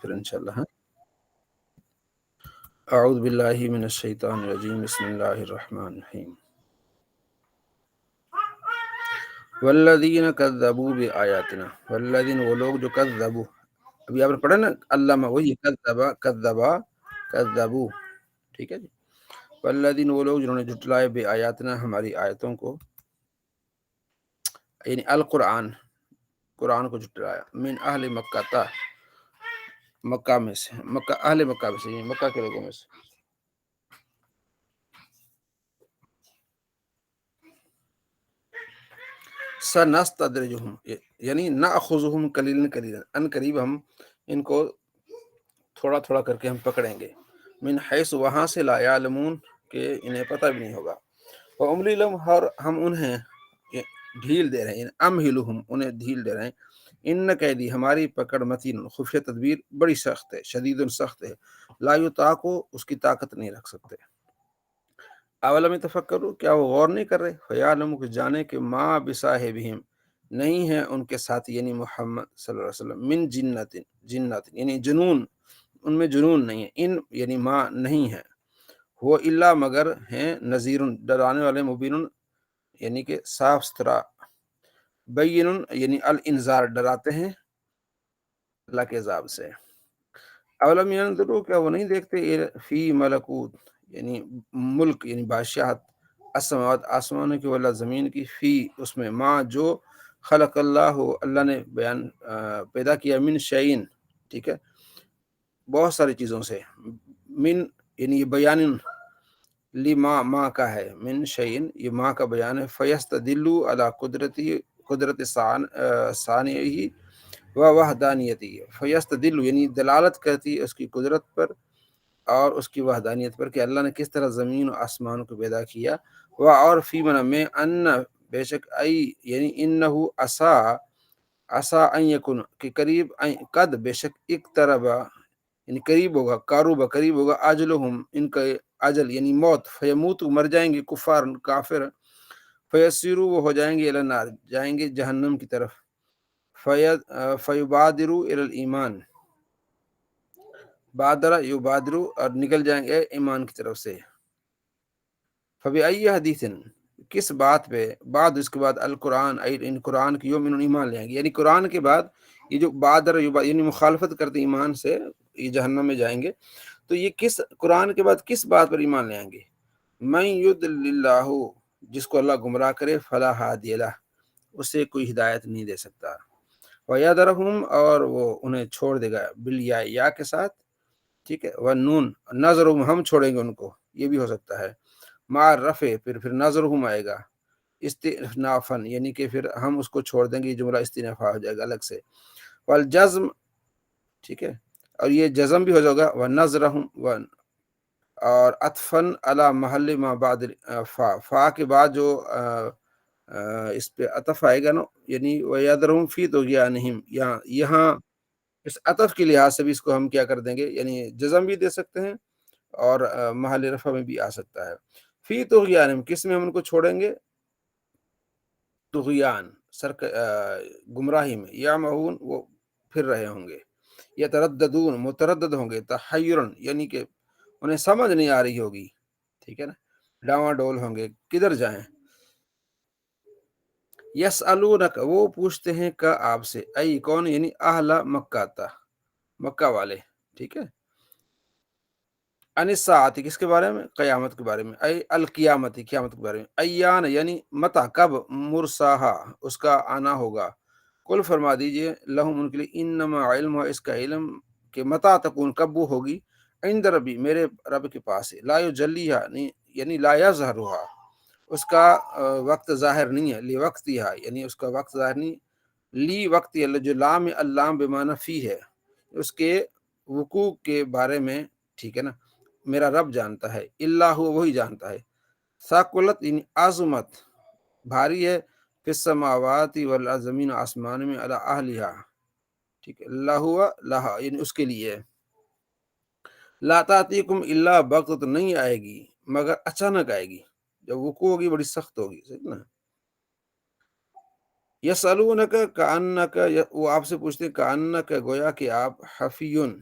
پھر انشاءاللہ. ہاں، اعوذ باللہ من الشیطان الرجیم، بسم اللہ الرحمن الرحیم. والذین کذبوا بآیاتنا، والذین وہ لوگ جو کذبوا، ابھی آپ نے پڑھا نا علامہ، وہی کذبا کذبوا، ٹھیک ہے جی. والذین وہ لوگ جنہوں نے جھٹلائے بآیاتنا ہماری آیتوں کو، یعنی القرآن، قرآن کو جھٹلایا، من اہل مکہ تا، مکہ میں سے، مکہ اہل مکہ میں سے، یعنی مکہ کے لوگوں میں سے. سنستدرجہم، یعنی ناخذہم قلیلا قلیلا، ان قریب ہم ان کو تھوڑا تھوڑا کر کے ہم پکڑیں گے، من حیث وہاں سے لا یعلمون کہ انہیں پتہ بھی نہیں ہوگا. واملی لہم، اور ہم انہیں ڈھیل دے رہے ہیں، امہلہم انہیں ڈھیل دے رہے ہیں. ان قیدی ہماری پکڑ متین، خفیہ تدبیر بڑی سخت ہے، شدید سخت ہے. لا یطاقو، اس کی طاقت نہیں رکھ سکتے. اولم تفکروا، کیا وہ غور نہیں کر رہے؟ فیعلم، کہ جانے کہ ما بصاحبہم، نہیں ہے ان کے ساتھ، یعنی محمد صلی اللہ علیہ وسلم، من جنت، جنت یعنی جنون، ان میں جنون نہیں ہے، ان یعنی ما نہیں ہے، وہ الا مگر ہیں، نذیر ڈرانے والے، مبین یعنی کہ صاف ستھرا، بین یعنی الانذار ڈراتے ہیں اللہ کے عذاب سے. اولم ینظروا، کیا وہ نہیں دیکھتے، فی ملکوت یعنی ملک یعنی بادشاہت، السماوات آسمانوں کی، والا زمین کی، فی اس میں، ما جو، خلق اللہ اللہ نے پیدا کیا، من شیئن، ٹھیک ہے، بہت ساری چیزوں سے، من یعنی یہ بیان لی ما کا ہے، من شیئن یہ ما کا بیان ہے. فیستدلوا علی قدرتی، قدرت ثانیہ و وحدانیتی، فیستدل یعنی دلالت کرتی ہے اس کی قدرت پر اور اس کی وحدانیت پر، کہ اللہ نے کس طرح زمین و آسمان کو پیدا کیا. اور فی من میں، ان بے شک، ای یعنی انہو عسا ان یکن کہ قریب، قد بے شک، اقترب یعنی قریب ہوگا، قاروبہ قریب ہوگا، اجلہم ان کا اجل یعنی موت، فیموت مر جائیں گے، کفار کافر، فیسیرو وہ ہو جائیں گے، الی النار جائیں گے جہنم کی طرف، فیبادروا الی الایمان، بادرہ یبادرو اور نکل جائیں گے ایمان کی طرف سے. فبأی حدیث، کس بات پہ، بعد اس کے بعد، القرآن ان قرآن کی، یؤمنون ایمان لیں گے، یعنی قرآن کے بعد یہ جو بادر یعنی مخالفت کرتے ایمان سے، یہ جہنم میں جائیں گے. تو یہ کس قرآن کے بعد کس بات پر ایمان لے آئیں گے؟ من یضلل اللہ، جس کو اللہ گمراہ کرے، فلا ہادی لہ، اسے کوئی ہدایت نہیں دے سکتا. وَيَذَرُهُمْ، اور وہ انہیں چھوڑ دے گا، بالیاء یا کے ساتھ، ٹھیک ہے، والنون، نظرہم ہم چھوڑیں گے ان کو، یہ بھی ہو سکتا ہے. مع رفع، پھر نظرہم آئے گا، استئنافاً یعنی کہ پھر ہم اس کو چھوڑ دیں گے، یہ جملہ استئنافا ہو جائے گا الگ سے. والجزم، ٹھیک ہے، اور یہ جزم بھی ہو جائے گا، ونظرہم، اور عطفاً علی محل ما بعد فا کے بعد جو اس پہ عطف آئے گا نا، یعنی وَيَذَرُهُمْ فِي طُغْيَانِهِمْ، یہاں اس عطف کے لحاظ سے بھی اس کو ہم کیا کر دیں گے، یعنی جزم بھی دے سکتے ہیں اور محل رفع میں بھی آ سکتا ہے. فی طغیانہم، کس میں ہم ان کو چھوڑیں گے، طغیان گمراہی میں، یعمہون وہ پھر رہے ہوں گے، یترددون متردد ہوں گے، تحیرن یعنی کہ انہیں سمجھ نہیں آ رہی ہوگی، ٹھیک ہے نا، ڈاواں ڈول ہوں گے، کدھر جائیں. یسألونک، وہ پوچھتے ہیں کا آپ سے، ای کون، یعنی اہل مکہ تا، مکہ والے، ٹھیک ہے، ان الساعۃ، کس کے بارے میں، قیامت کے بارے میں، ای القیامت، قیامت کے بارے میں، ایان یعنی متى کب، مرساہا اس کا آنا ہوگا. قل فرما دیجئے، لہم ان کے لیے، انما علم، اس کا علم کہ متى تکون، کب وہ ہوگی، عند ربی میرے رب کے پاس ہے، لا یجلیھا یعنی لا یظہرھا اس کا وقت ظاہر نہیں ہے، لی وقتھا یعنی اس کا وقت ظاہر نہیں، لی وقت جو لام اللام بمعنی فی ہے، اس کے وقوع کے بارے میں، ٹھیک ہے نا، میرا رب جانتا ہے، اللہ ہو وہی جانتا ہے. ثقلت یعنی عظمت، بھاری ہے، فی السماوات والارض، زمین آسمان میں، علی اہلھا، ٹھیک ہے، اللہ ہوا لہا یعنی اس کے لیے. لا تاتیکم الا بغتۃ، نہیں آئے گی مگر اچانک آئے گی، جب وقوع ہوگی بڑی سخت ہوگی، صحیح نا. یسألونک کأنک، وہ آپ سے پوچھتے ہیں، کأنک گویا کہ آپ، حفیٌ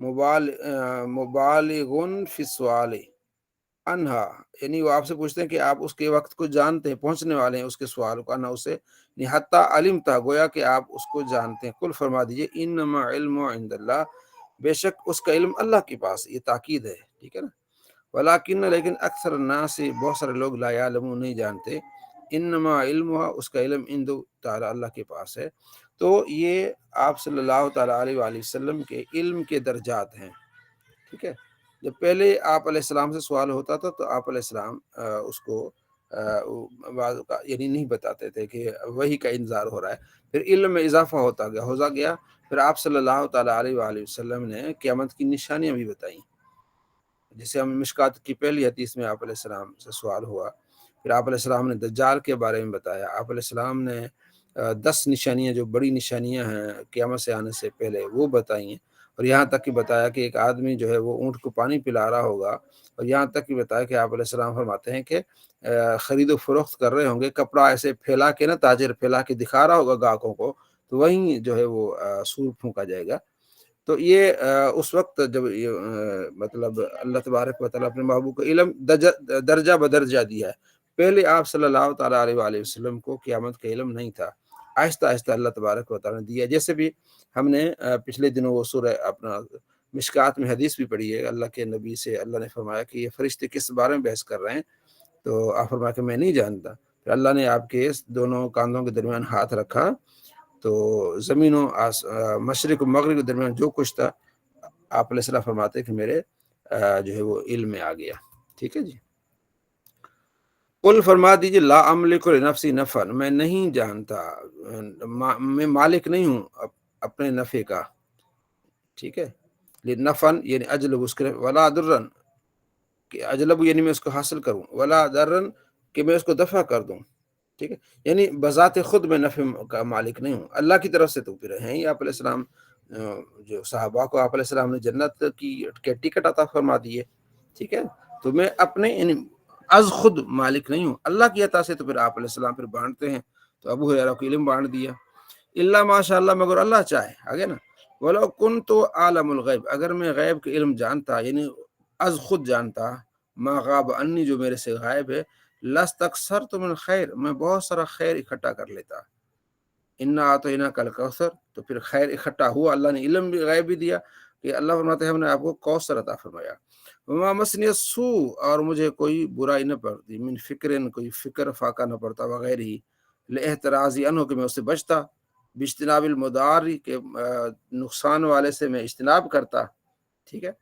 مبالغن فی السؤال انہا، یعنی وہ آپ سے پوچھتے ہیں کہ آپ اس کے وقت کو جانتے ہیں، پہنچنے والے ہیں اس کے سوال کو، انہا اسے، حتی علم تھا، گویا کہ آپ اس کو جانتے ہیں۔ کل فرما دیجئے انما علم عند اللہ، بے شک اس کا علم اللہ کے پاس، یہ تاکید ہے، ٹھیک ہے نا۔ ولیکن، لیکن اکثر الناس، بہت سارے لوگ، لا یعلمون، نہیں جانتے، انما علم، اس کا علم عند تعالی، اللہ کے پاس ہے۔ تو یہ آپ صلی اللہ تعالیٰ علیہ وآلہ وسلم کے علم کے درجات ہیں، ٹھیک ہے۔ جب پہلے آپ علیہ السلام سے سوال ہوتا تھا تو آپ علیہ السلام اس کو یعنی نہیں بتاتے تھے کہ وہی کا انذار ہو رہا ہے، پھر علم میں اضافہ ہوتا گیا، پھر آپ صلی اللہ تعالیٰ علیہ وآلہ وسلم نے قیامت کی نشانیاں بھی بتائیں، جسے ہم مشکات کی پہلی حدیث میں آپ علیہ السلام سے سوال ہوا، پھر آپ علیہ السلام نے دجال کے بارے میں بتایا، آپ علیہ السلام نے 10 نشانیاں جو بڑی نشانیاں ہیں قیامت سے آنے سے پہلے وہ بتائی ہیں، اور یہاں تک کہ بتایا کہ ایک آدمی جو ہے وہ اونٹ کو پانی پلا رہا ہوگا، اور یہاں تک کہ بتایا کہ آپ علیہ السلام فرماتے ہیں کہ خرید و فروخت کر رہے ہوں گے، کپڑا ایسے پھیلا کے نا، تاجر پھیلا کے دکھا رہا ہوگا گاہکوں کو، تو وہیں جو ہے وہ سور پھونکا جائے گا۔ تو یہ اس وقت جب مطلب اللہ تبارک و تعالیٰ اپنے محبوب کو علم درجہ بدرجہ دیا ہے، پہلے آپ صلی اللہ تعالیٰ علیہ وآلہ وسلم کو قیامت کا علم نہیں تھا، آہستہ آہستہ اللہ تبارک و تعالیٰ نے دیا۔ جیسے بھی ہم نے پچھلے دنوں وہ سورہ اپنا مشکات میں حدیث بھی پڑھی ہے، اللہ کے نبی سے اللہ نے فرمایا کہ یہ فرشتے کس بارے میں بحث کر رہے ہیں، تو آپ فرمایا کہ میں نہیں جانتا، پھر اللہ نے آپ کے دونوں کاندھوں کے درمیان ہاتھ رکھا، تو زمین و مشرق و مغرب کے درمیان جو کچھ تھا، آپ علیہ السلام فرماتے کہ میرے جو ہے وہ علم میں آ گیا، ٹھیک ہے جی۔ قل فرما دیجیے لا املک لنفسی نفعا، میں نہیں جانتا، میں مالک نہیں ہوں اپنے نفع کا، ٹھیک ہے۔ نفعا یعنی اجلب اس کے، ولا درن کہ اجلب یعنی میں اس کو حاصل کروں، ولا درن کہ میں اس کو دفع کر دوں، ٹھیک ہے، یعنی بذات خود میں نفع کا مالک نہیں ہوں، اللہ کی طرف سے تو پھر ہیں ہی آپ علیہ السلام، جو صحابہ کو آپ علیہ السلام نے جنت کی ٹکٹ عطا فرما دیے، ٹھیک ہے، تو میں اپنے یعنی از خود مالک نہیں ہوں، اللہ کی عطا سے تو پھر آپ علیہ السلام پھر بانٹتے ہیں، تو ابو ہریرہ کو علم بانٹ دیا، اللہ ماشاء اللہ، مگر اللہ چاہے، آگے نا، ولو کنت عالم الغیب، اگر میں غیب کے علم جانتا، یعنی از خود جانتا، ما غاب انی، جو میرے سے غائب ہے، لستکثرت من خیر، میں بہت سارا خیر اکٹھا کر لیتا، انا اعطیناک الکوثر، تو پھر خیر اکٹھا ہوا، اللہ نے علم بھی غیب بھی دیا کہ اللہ فرماتے ہیں ہم نے آپ کو کوثر عطا فرمایا، وما مسنی السوء، اور مجھے کوئی برائی نہ پڑتی، من فکرن، کوئی فکر فاقہ نہ پڑتا، وغیرہ ہی، لاحترازی عنہ، کہ میں اس سے بچتا، باجتناب المضار، کہ نقصان والے سے میں اجتناب کرتا، ٹھیک ہے۔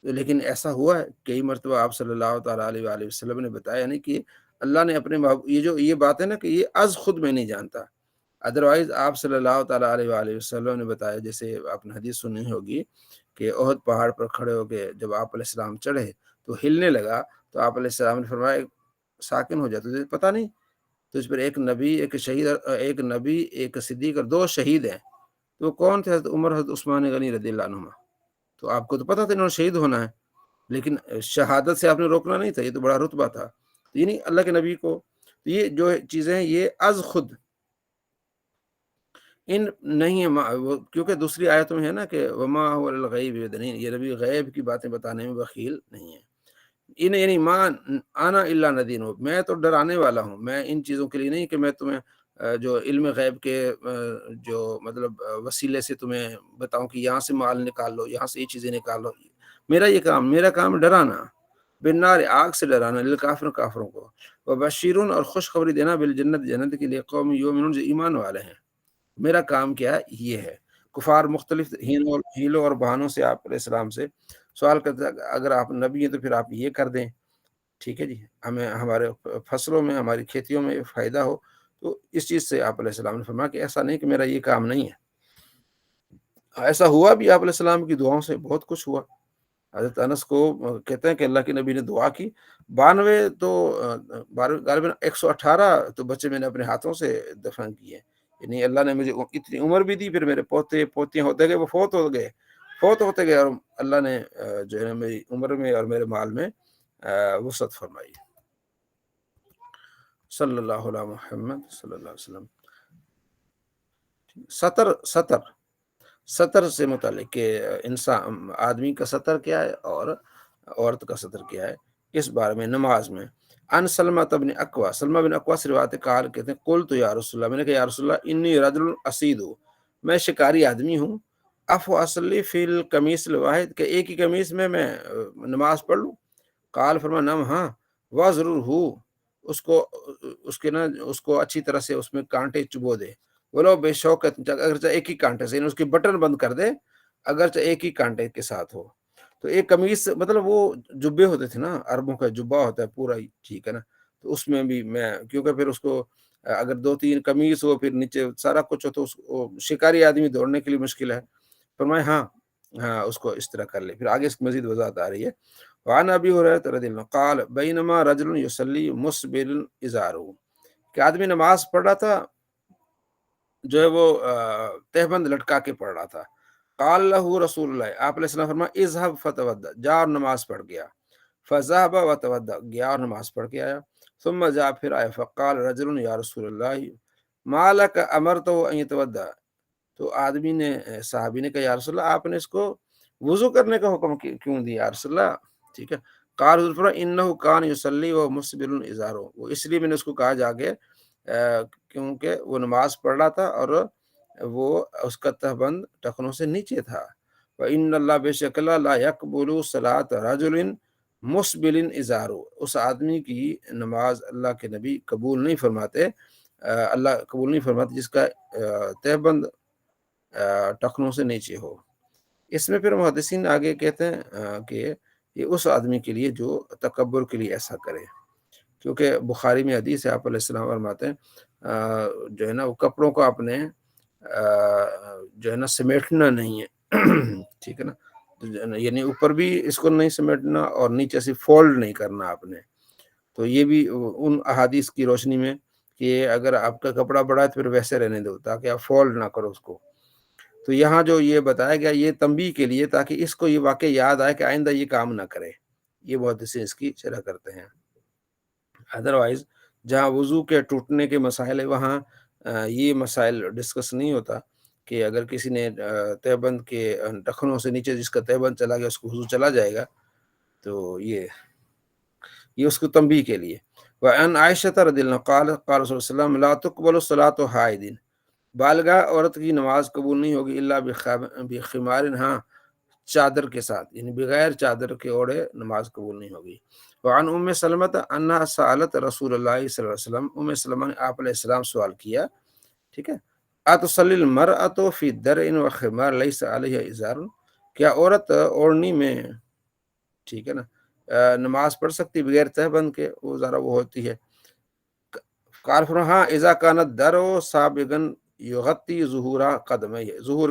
لیکن ایسا ہوا ہے کئی مرتبہ آپ صلی اللہ تعالیٰ علیہ وآلہ وسلم نے بتایا نہیں کہ اللہ نے اپنے یہ بات ہے نا کہ یہ از خود میں نہیں جانتا، ادروائز آپ صلی اللہ تعالیٰ علیہ وآلہ وسلم نے بتایا، جیسے آپ نے حدیث سنی ہوگی کہ احد پہاڑ پر کھڑے ہو کے جب آپ علیہ السلام چڑھے تو ہلنے لگا، تو آپ علیہ السلام نے فرمایا ساکن ہو جاتا، تجھے پتہ نہیں تجھ پر ایک نبی، ایک شہید، ایک نبی، ایک صدیق اور 2 شہید ہیں، تو وہ کون تھے؟ حضرت عمر، حضرت عثمان غنی رضی اللہ عنہما، تو آپ کو تو پتہ تھا انہوں نے شہید ہونا ہے، لیکن شہادت سے آپ نے روکنا نہیں تھا، یہ تو بڑا رتبہ تھا، یعنی اللہ کے نبی کو، یہ جو چیزیں ہیں یہ از خود ان نہیں ہے، کیونکہ دوسری آیتوں میں ہے نا کہ وما هو الغیب بدنین، یہ نبی غیب کی باتیں بتانے میں بخیل نہیں ہے، ان یعنی ماں آنا الا نذیر، میں تو ڈرانے والا ہوں، میں ان چیزوں کے لیے نہیں کہ میں تمہیں جو علم غیب کے جو مطلب وسیلے سے تمہیں بتاؤں کہ یہاں سے مال نکال لو، یہاں سے یہ چیزیں نکال لو، میرا کام ڈرانا، بالنار، آگ سے ڈرانا، للکافر، کافروں کو، وبشرون، اور خوشخبری دینا، بالجنت، جنت کے لیے، قوم یؤمنون، جو ایمان والے ہیں، میرا کام کیا ہے یہ ہے۔ کفار مختلف ہیلوں اور بہانوں سے آپ علیہ السلام سے سوال کرتے ہیں، اگر آپ نبی ہیں تو پھر آپ یہ کر دیں، ٹھیک ہے جی، ہمیں ہمارے فصلوں میں، ہماری کھیتیوں میں فائدہ ہو، تو اس چیز سے آپ علیہ السلام نے فرمایا کہ ایسا نہیں کہ میرا یہ کام نہیں ہے، ایسا ہوا بھی آپ علیہ السلام کی دعاؤں سے بہت کچھ ہوا۔ حضرت انس کو کہتے ہیں کہ اللہ کے نبی نے دعا کی، 92 تو غالباً 118 تو بچے میں نے اپنے ہاتھوں سے دفن کیے، یعنی اللہ نے مجھے اتنی عمر بھی دی، پھر میرے پوتے پوتیاں ہوتے گئے، وہ فوت ہوتے گئے، اور اللہ نے جو ہے میری عمر میں اور میرے مال میں وسعت فرمائی۔ صلی اللہ علیہ محمد صلی اللہ علیہ وسلم۔ سطر سطر سے متعلق کہ انسان آدمی کا سطر کیا ہے اور عورت کا سطر کیا ہے، اس بارے میں نماز میں۔ ان سلمہ بن اکوا، سلمہ بن اکوا سے روایت قال کہتے ہیں قلت یا رسول اللہ، میں نے کہا یا رسول اللہ انی رجل اسید، میں شکاری آدمی ہوں، اف اصلی فی القمیص الواحد، کہ ایک ہی قمیص میں نماز پڑھ لوں؟ قال فرما نم، ہاں، وہ ضرور ہو، اس کو اس کے نا اس کو اچھی طرح سے اس میں کانٹے چبو دے، بولو بے شوقت، اگرچہ ایک ہی کانٹے سے، یعنی اس کی بٹن بند کر دے اگرچہ ایک ہی کانٹے کے ساتھ ہو۔ تو ایک قمیص مطلب وہ جبے ہوتے تھے نا، عربوں کا جبہ ہوتا ہے پورا ہی، ٹھیک ہے نا، تو اس میں بھی میں، کیونکہ پھر اس کو اگر دو تین قمیص ہو پھر نیچے سارا کچھ ہو تو اس کو شکاری آدمی دوڑنے کے لیے مشکل ہے۔ فرمائے ہاں، ہاں اس کو اس طرح کر لے۔ پھر آگے اس کی مزید وضاحت آ رہی ہے۔ وعن ابی ہریرہ رضی اللہ عنہ قال بینما رجل یصلی مسبل ازارہ، کہ آدمی نماز پڑھ رہا تھا جو ہے وہ تہبند لٹکا کے پڑھ رہا تھا۔ قال لہ رسول اللہ، آپ علیہ السلام فرمایا اذهب فتودع، جا اور نماز پڑھ گیا۔ فذهب وتودع، گیا اور نماز پڑھ کے آیا۔ ثم جاء، پھر آیا، فقال رجل یا رسول اللہ ما لک امرته ان يتودع، تو آدمی نے، صحابی نے کہا یا رسول اللہ آپ نے اس کو وضو کرنے کا حکم کیوں دیا یا رسول اللہ؟ ٹھیک ہے، قال حضور فرمایا انه كان يصلي وهو مسبل ازاره، وہ اس لیے میں نے اس کو کہا جا کے کیونکہ وہ نماز پڑھ رہا تھا اور وہ اس کا تہبند ٹخنوں سے نیچے تھا۔ وَإِنَّ اللَّهَ، بے شک اللہ، لا يقبل صلاة رجل مسبل ازارو، اس آدمی کی نماز اللہ کے نبی قبول نہیں فرماتے، اللہ قبول نہیں فرماتے جس کا تہبند ٹخنوں سے نیچے ہو۔ اس میں پھر محدثین آگے کہتے ہیں کہ یہ اس آدمی کے لیے جو تکبر کے لیے ایسا کرے، کیونکہ بخاری میں حدیث ہے، آپ علیہ السلام فرماتے ہیں جو ہے نا وہ کپڑوں کو اپنے جو ہے نا سمیٹنا نہیں ہے ٹھیک ہے نا، یعنی اوپر بھی اس کو نہیں سمیٹنا اور نیچے سے فولڈ نہیں کرنا آپ نے۔ تو یہ بھی ان احادیث کی روشنی میں کہ اگر آپ کا کپڑا بڑا ہے تو پھر ویسے رہنے دو تاکہ آپ فولڈ نہ کرو اس کو۔ تو یہاں جو یہ بتایا گیا یہ تنبیہ کے لیے، تاکہ اس کو یہ واقع یاد آئے کہ آئندہ یہ کام نہ کرے، یہ بہت سے اس کی شرح کرتے ہیں۔ ادروائز جہاں وضو کے ٹوٹنے کے مسائل ہے وہاں یہ مسائل ڈسکس نہیں ہوتا کہ اگر کسی نے تہبند کے ٹخنوں سے نیچے جس کا تہبند چلا گیا اس کو وضو چلا جائے گا، تو یہ اس کو تنبیہ کے لیے۔ وعن عائشہ رضی اللہ عنہا قال قال رسول اللہ صلی اللہ علیہ وسلم لا تقبل الصلاۃ حائض، بالغاہ عورت کی نماز قبول نہیں ہوگی الا بخمار، ہاں چادر کے ساتھ، یعنی بغیر چادر کے اوڑھے نماز قبول نہیں ہوگی۔ وعن ام سلمہ انہا سألت رسول اللہ صلی اللہ علیہ وسلم، ام سلمہ نے آپ علیہ السلام سوال کیا، ٹھیک ہے، اتصلی المرأۃ فی درع وخمار لیس علیہ ازار، کیا عورت اوڑھنی میں، ٹھیک ہے نا، نماز پڑھ سکتی بغیر تہبند کے، وہ ذرا وہ ہوتی ہے۔ قال فرمایا ہاں اذا کانت درع سابغا یغطی ظہور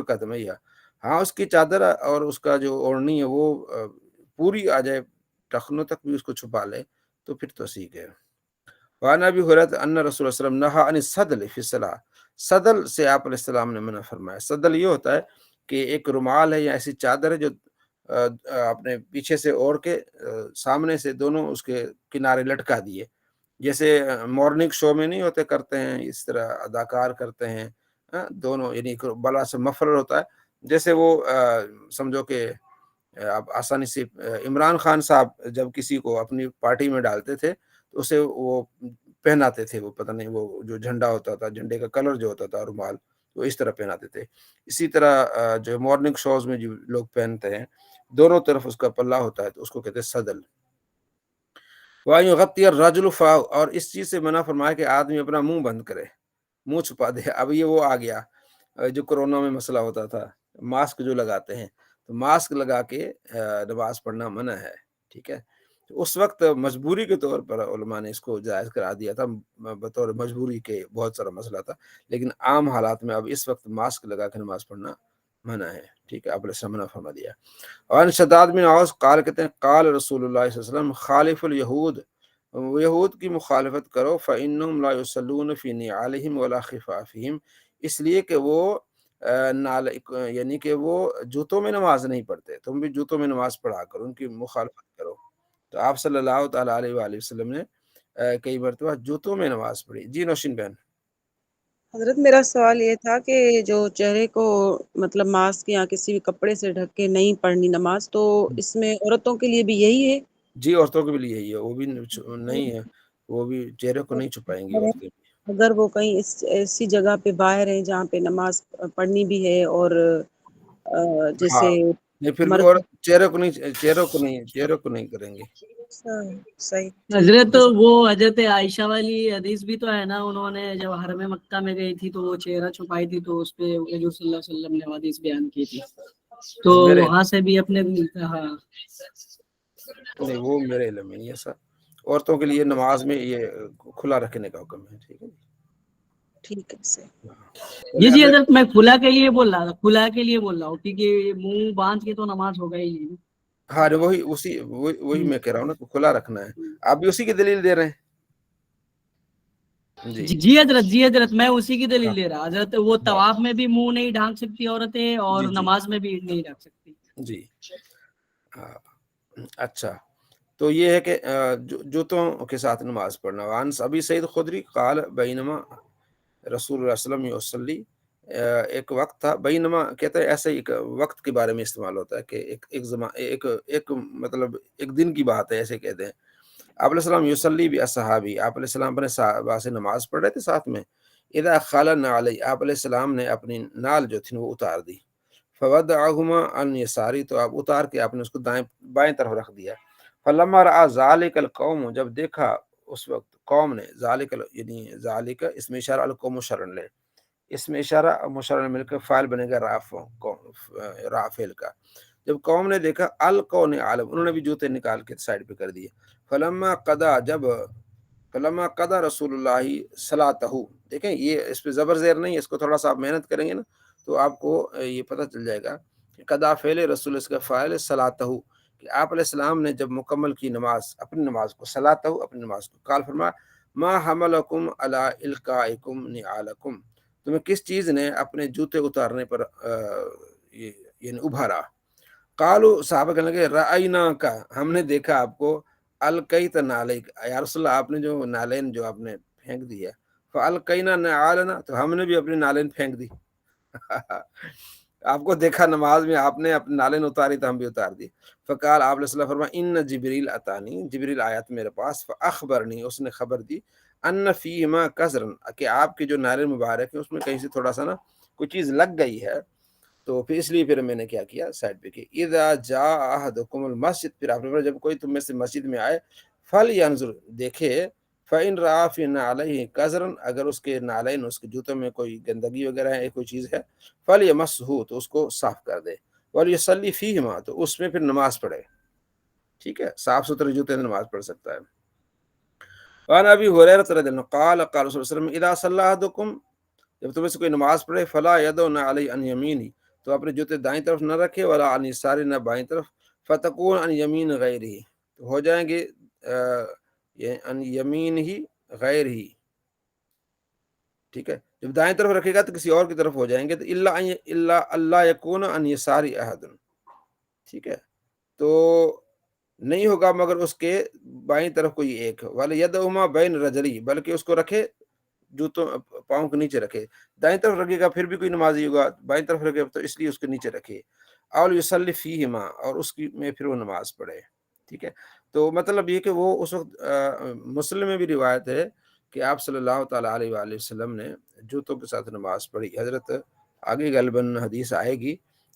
قدمیہ، ہاں اس کی چادر اور اس کا جو اوڑھنی ہے وہ پوری آ جائے، ٹخنوں تک بھی اس کو چھپا لے تو پھر تو ٹھیک ہے۔ وعن ابی ہریرہ ان رسول اللہ صلی اللہ علیہ وسلم نہى عن السدل فی الصلاۃ، سدل سے آپ علیہ السلام نے منع فرمایا۔ سدل یہ ہوتا ہے کہ ایک رومال ہے یا ایسی چادر ہے جو اپنے پیچھے سے اوڑھ کے سامنے سے دونوں اس کے کنارے لٹکا دیے، جیسے مارننگ شو میں نہیں ہوتے کرتے ہیں اس طرح اداکار کرتے ہیں، دونوں، یعنی بڑا سا مفلر ہوتا ہے، جیسے وہ سمجھو کہ آپ آسانی سے عمران خان صاحب جب کسی کو اپنی پارٹی میں ڈالتے تھے تو اسے وہ پہناتے تھے، وہ پتہ نہیں وہ جو جھنڈا ہوتا تھا، جھنڈے کا کلر جو ہوتا تھا رومال، وہ اس طرح پہناتے تھے۔ اسی طرح جو مارننگ شوز میں جو لوگ پہنتے ہیں دونوں طرف اس کا پلہ ہوتا ہے تو اس کو کہتے ہیں صدل۔ وَأَن يُغَطِّيَ الرَّجُلُ فَاهُ، اور اس چیز سے منع فرمایا کہ آدمی اپنا منہ بند کرے، منہ چھپا دے۔ اب یہ وہ آ گیا جو کرونا میں مسئلہ ہوتا تھا، ماسک جو لگاتے ہیں، تو ماسک لگا کے نماز پڑھنا منع ہے، ٹھیک ہے۔ تو اس وقت مجبوری کے طور پر علماء نے اس کو جائز کرا دیا تھا، بطور مجبوری کے بہت سارا مسئلہ تھا، لیکن عام حالات میں اب اس وقت ماسک لگا کے نماز پڑھنا منع ہے، ٹھیک ہے، آپ نے منع فرما دیا۔ اور شداد بن اوس قال کہتے ہیں قال رسول اللہ صلی اللہ علیہ وسلم خالف الیہود، یہود کی مخالفت کرو، فإنہم لا یصلون فی نعالہم ولا خفافہم، اس لیے کہ وہ یعنی کہ وہ جوتوں میں نماز نہیں پڑھتے، تم بھی جوتوں میں نماز پڑھا کرو، ان کی مخالفت کرو۔ تو آپ صلی اللہ تعالیٰ علیہ وآلہ وسلم نے کئی مرتبہ جوتوں میں نماز پڑھی۔ جی نوشین بہن۔ حضرت میرا سوال یہ تھا کہ جو چہرے کو مطلب ماسک یا کسی بھی کپڑے سے ڈھک کے نہیں پڑھنی نماز، تو اس میں عورتوں کے لیے بھی یہی ہے؟ جی عورتوں کے بھی یہی ہے، وہ بھی نہیں ہے، وہ بھی چہرے کو نہیں چھپائیں گی عورتیں بھی۔ اگر وہ کہیں ایسی جگہ پہ باہر ہیں جہاں پہ نماز پڑھنی بھی ہے اور جیسے ہاں نہیں، پھر بھی مرد، عورت چہرے کو نہیں کریں گے۔ صحیح حضرت تو وہ حضرت عائشہ والی حدیث بھی تو ہے نا، انہوں نے جب حرم مکہ میں گئی تھی تو وہ چہرہ چھپائی تھی، تو اس پہ حضور صلی اللہ علیہ وسلم نے حدیث بیان کی تھی، تو وہاں سے بھی اپنے ہاں نہیں وہ میرے علم میں نہیں ہے سر، عورتوں کے لیے نماز میں یہ کھلا رکھنے کا حکم ہے۔ ٹھیک ہے ٹھیک ہے سر۔ جی حضرت میں کھلا کے لیے بول رہا تھا، کیونکہ منہ باندھ کے تو نماز ہو گئی نہیں۔ ہاں وہی میں کہہ رہا ہوں نا، کھلا رکھنا ہے۔ آپ بھی اسی کی دلیل دے رہے ہیں؟ جی حضرت میں اسی کی دلیل دے رہا حضرت، وہ طواف میں بھی منہ نہیں ڈھانک سکتی عورتیں اور نماز میں بھی نہیں رکھ سکتی۔ جی اچھا، تو یہ ہے کہ جوتوں کے ساتھ نماز پڑھنا۔ وان ابی سعید خدری قال بینما رسول اللہ صلی اللہ علیہ وسلم، ایک وقت تھا، بینما کہتے ہیں ایسے ایک وقت کے بارے میں استعمال ہوتا ہے کہ ایک مطلب ایک دن کی بات ہے، ایسے کہتے ہیں۔ آپ علیہ السلام یصلی باصحابی، آپ علیہ السلام اپنے صحابہ سے نماز پڑھ رہے تھے ساتھ میں۔ اذا خلعنا علی، آپ علیہ السلام نے اپنی نال جو تھی وہ اتار دی۔ فوضعہما عن یساری، تو آپ اتار کے آپ نے اس کو بائیں طرف رکھ دیا۔ فلما رأى ذلك القوم، جب دیکھا اس وقت قوم نے، ذالک یعنی ذالک اس میں اشارہ القوم مشرن لے، اس میں اشارہ مشرن مل کر فاعل بنے گا رافعل کا۔ جب قوم نے دیکھا، القون عالم، انہوں نے بھی جوتے نکال کے سائڈ پہ کر دیے۔ فلما قضا رسول اللہ صلاتہ، دیکھیں یہ اس پہ زبر زیر نہیں ہے، اس کو تھوڑا سا آپ محنت کریں گے نا تو آپ کو یہ پتہ چل جائے گا کہ قضا فعل رسول، اس کا فاعل صلاتہ، کہ آپ علیہ السلام نے جب مکمل کی نماز، اپنی نماز کو، صلاتہ اپنی نماز کو، قال فرمایا ما حملکم علی القائکم نعالکم، تمہیں کس چیز نے اپنے جوتے اتارنے پر یعنی ابھارا؟ قالو، صحابہ کہنے لگے رأینا کا، ہم نے دیکھا آپ کو، القیت نعلیک، یا رسول اللہ آپ نے جو نالین جو آپ نے پھینک دی ہے، فالقینا نعالنا، تو ہم نے بھی اپنی نالین پھینک دی۔ آپ کو دیکھا نماز میں، آپ نے اپنی نالین اتاری تو ہم بھی اتار دی۔ فقال، آپ علیہ السلام فرمایا ان جبریل اتانی، جبریل آیا تھا میرے پاس، فاخبرنی، اس نے خبر دی، ان فیہما قذرن، کہ آپ کی جو نالین مبارک ہے اس میں کہیں سے تھوڑا سا نا کوئی چیز لگ گئی ہے، تو پھر اس لیے پھر میں نے کیا کیا، سائڈ پہ کی۔ اذا جاء احدکم المسجد، پھر آپ نے جب کوئی تم میں سے مسجد میں آئے، فلینظر، دیکھے، فإن رأى فی نعلیہ قذرا، اگر اس کے نالین، اس کے جوتوں میں کوئی گندگی وغیرہ ہے، کوئی چیز ہے، فلیمسہ، تو اس کو صاف کر دے، ولیصلی فیہما، تو اس میں پھر نماز پڑھے۔ ٹھیک ہے، صاف ستھرے جوتے میں نماز پڑھ سکتا ہے۔ وعن ابی ہریرہ رضی اللہ عنہ قال قال رسول اللہ صلی اللہ علیہ وسلم اذا صلی احدکم، جب تمہیں سے کوئی نماز پڑھے، فلا یدعن علی عن یمینہ، تو اپنے جوتے دائیں طرف نہ رکھے، ولا عن یسارہ، نہ بائیں طرف، فتکون عن یمین غیرہ، تو ہو جائیں گے عن یمین ہی غیر ہی، ٹھیک ہے، جب دائیں طرف رکھے گا تو کسی اور کی طرف ہو جائیں گے، تو الا اللہ یکون عن یسار احد، ٹھیک ہے، تو نہیں ہوگا مگر اس کے بائیں طرف کوئی ایک، ولیدہما بین رجلی، بلکہ اس کو رکھے جوتوں پاؤں کے نیچے رکھے، دائیں طرف رکھے گا پھر بھی کوئی نمازی ہوگا، بائیں طرف رکھے تو اس لیے اس کے نیچے رکھے، اور یصلی فیہما، اور اس کی میں پھر وہ نماز پڑھے۔ ٹھیک ہے، تو مطلب یہ کہ وہ اس وقت مسلم میں بھی روایت ہے کہ آپ صلی اللہ تعالیٰ علیہ وآلہ وسلم نے جوتوں کے ساتھ نماز پڑھی۔ حضرت آگے غالباً حدیث آئے گی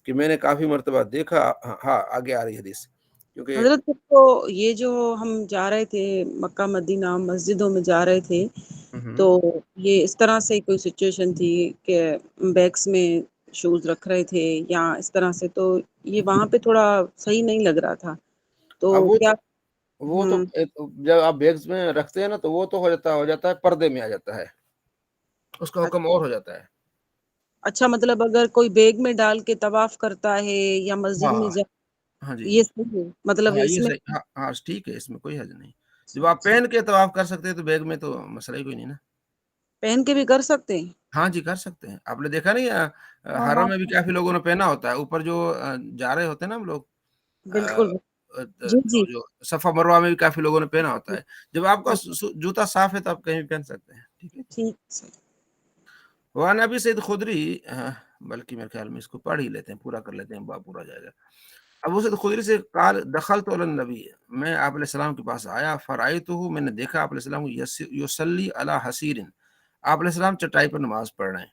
کہ میں نے کافی مرتبہ دیکھا، ہاں آگے آ رہی حدیث، کیونکہ حضرت تو یہ جو ہم جا رہے تھے مکہ مدینہ مسجدوں میں جا رہے تھے، تو یہ اس طرح سے کوئی سچویشن تھی کہ بیگس میں شوز رکھ رہے تھے یا اس طرح سے، تو یہ وہاں پہ تھوڑا صحیح نہیں لگ رہا تھا، تو کیا وہ تو جب آپ بیگز میں رکھتے ہیں نا تو وہ تو ہو جاتا ہے پردے میں آ جاتا ہے، اس کا حکم اور ہو جاتا ہے۔ اچھا، مطلب اگر کوئی بیگ میں ڈال کے طواف کرتا ہے یا مسجد میں جا، ہاں جی، یہ صحیح ہے، مطلب ہاں اس یہ میں صحیح، ہاں ٹھیک ہے، اس میں کوئی حرج نہیں۔ جب آپ پہن کے طواف کر سکتے ہیں تو بیگ میں تو مسئلہ ہی کوئی نہیں نا، پہن کے بھی کر سکتے ہیں؟ ہاں جی کر سکتے ہیں۔ آپ نے دیکھا نہیں حرم میں بھی کافی لوگوں نے پہنا ہوتا ہے، اوپر جو جا رہے ہوتے ہیں نا ہم لوگ، بالکل جی جی، جو صفا مروہ میں بھی کافی لوگوں نے پہنا ہوتا ہے۔ جب آپ کا جوتا صاف ہے تو آپ کہیں بھی پہن سکتے ہیں۔ ٹھیک ہے، ٹھیک ہے۔ وعن ابی سعید خدری، بلکہ میرے خیال میں اس کو پڑھ ہی لیتے ہیں، پورا کر لیتے ہیں، باب پورا جائے گا. ابو سعید خدری سے قال دخلت علی النبی، میں آپ علیہ السلام کے پاس آیا، فرأیتہ، میں نے دیکھا آپ علیہ السلام کو یصلی علی حسیر، آپ علیہ السلام چٹائی پر نماز پڑھ رہے ہیں،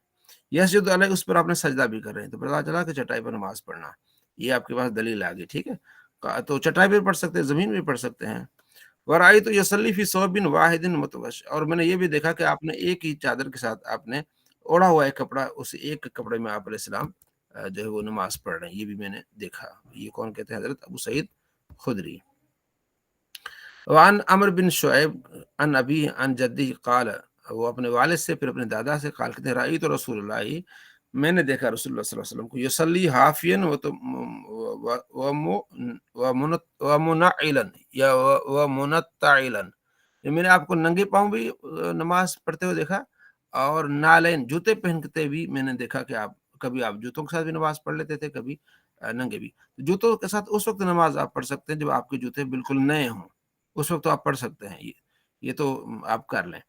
یسجد علیہ، اس پر آپ نے سجدہ بھی کر رہے ہیں. تو پتہ چلا کہ چٹائی پر نماز پڑھنا، یہ آپ کے پاس دلیل آ گئی. ٹھیک ہے، تو چٹائی پہ پڑھ سکتے ہیں، زمین پہ پڑھ سکتے ہیں. ورأیت یصلی فی ثوب واحد متوش، اور میں نے یہ بھی دیکھا کہ آپ نے ایک ہی چادر کے ساتھ آپ نے اوڑھا ہوا ایک کپڑا، اس ایک کپڑے میں آپ علیہ السلام جو ہے وہ نماز پڑھ رہے ہیں، یہ بھی میں نے دیکھا. یہ کون کہتے ہیں؟ حضرت ابو سعید خدری. وعن عمر بن شعیب عن ابی عن جدی قال، وہ اپنے والد سے پھر اپنے دادا سے قال کہتے ہیں رأیت رسول اللہ، میں نے دیکھا رسول اللہ صلی اللہ علیہ وسلم کو یصلی حافیا ومنعلا یا ومنتعلا، میں نے آپ کو ننگے پاؤں بھی نماز پڑھتے ہوئے دیکھا، اور نالین، جوتے پہنتے بھی میں نے دیکھا کہ آپ کبھی آپ جوتوں کے ساتھ بھی نماز پڑھ لیتے تھے، کبھی ننگے بھی. جوتوں کے ساتھ اس وقت نماز آپ پڑھ سکتے ہیں جب آپ کے جوتے بالکل نئے ہوں، اس وقت تو آپ پڑھ سکتے ہیں، یہ تو آپ کر لیں.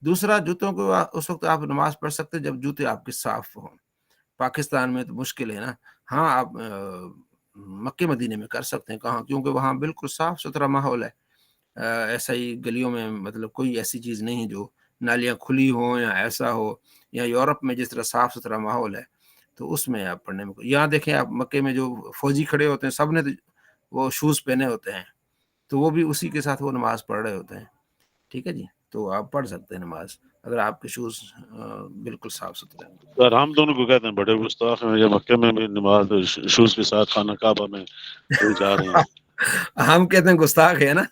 دوسرا، جوتوں کو اس وقت آپ نماز پڑھ سکتے ہیں جب جوتے آپ کے صاف ہوں. پاکستان میں تو مشکل ہے نا. ہاں آپ مکے مدینے میں کر سکتے ہیں، کہاں، کیونکہ وہاں بالکل صاف ستھرا ماحول ہے. ایسا ہی گلیوں میں مطلب کوئی ایسی چیز نہیں جو نالیاں کھلی ہوں یا ایسا ہو، یا یورپ میں جس طرح صاف ستھرا ماحول ہے تو اس میں آپ پڑھنے میں. یہاں دیکھیں آپ مکے میں جو فوجی کھڑے ہوتے ہیں سب نے وہ شوز پہنے ہوتے ہیں، تو وہ بھی اسی کے ساتھ وہ نماز پڑھ رہے ہوتے ہیں. ٹھیک ہے جی، تو آپ پڑھ سکتے ہیں نماز اگر آپ کے شوز بالکل صاف ستھرے ہیں. سر ہم دونوں کو کہتے ہیں بڑے گستاخ ہیں، یہ مکے میں بھی نماز شوز کے ساتھ خانہ کعبہ میں کوئی جا رہے ہیں. ہم کہتے ہیں گستاخ ہے نا.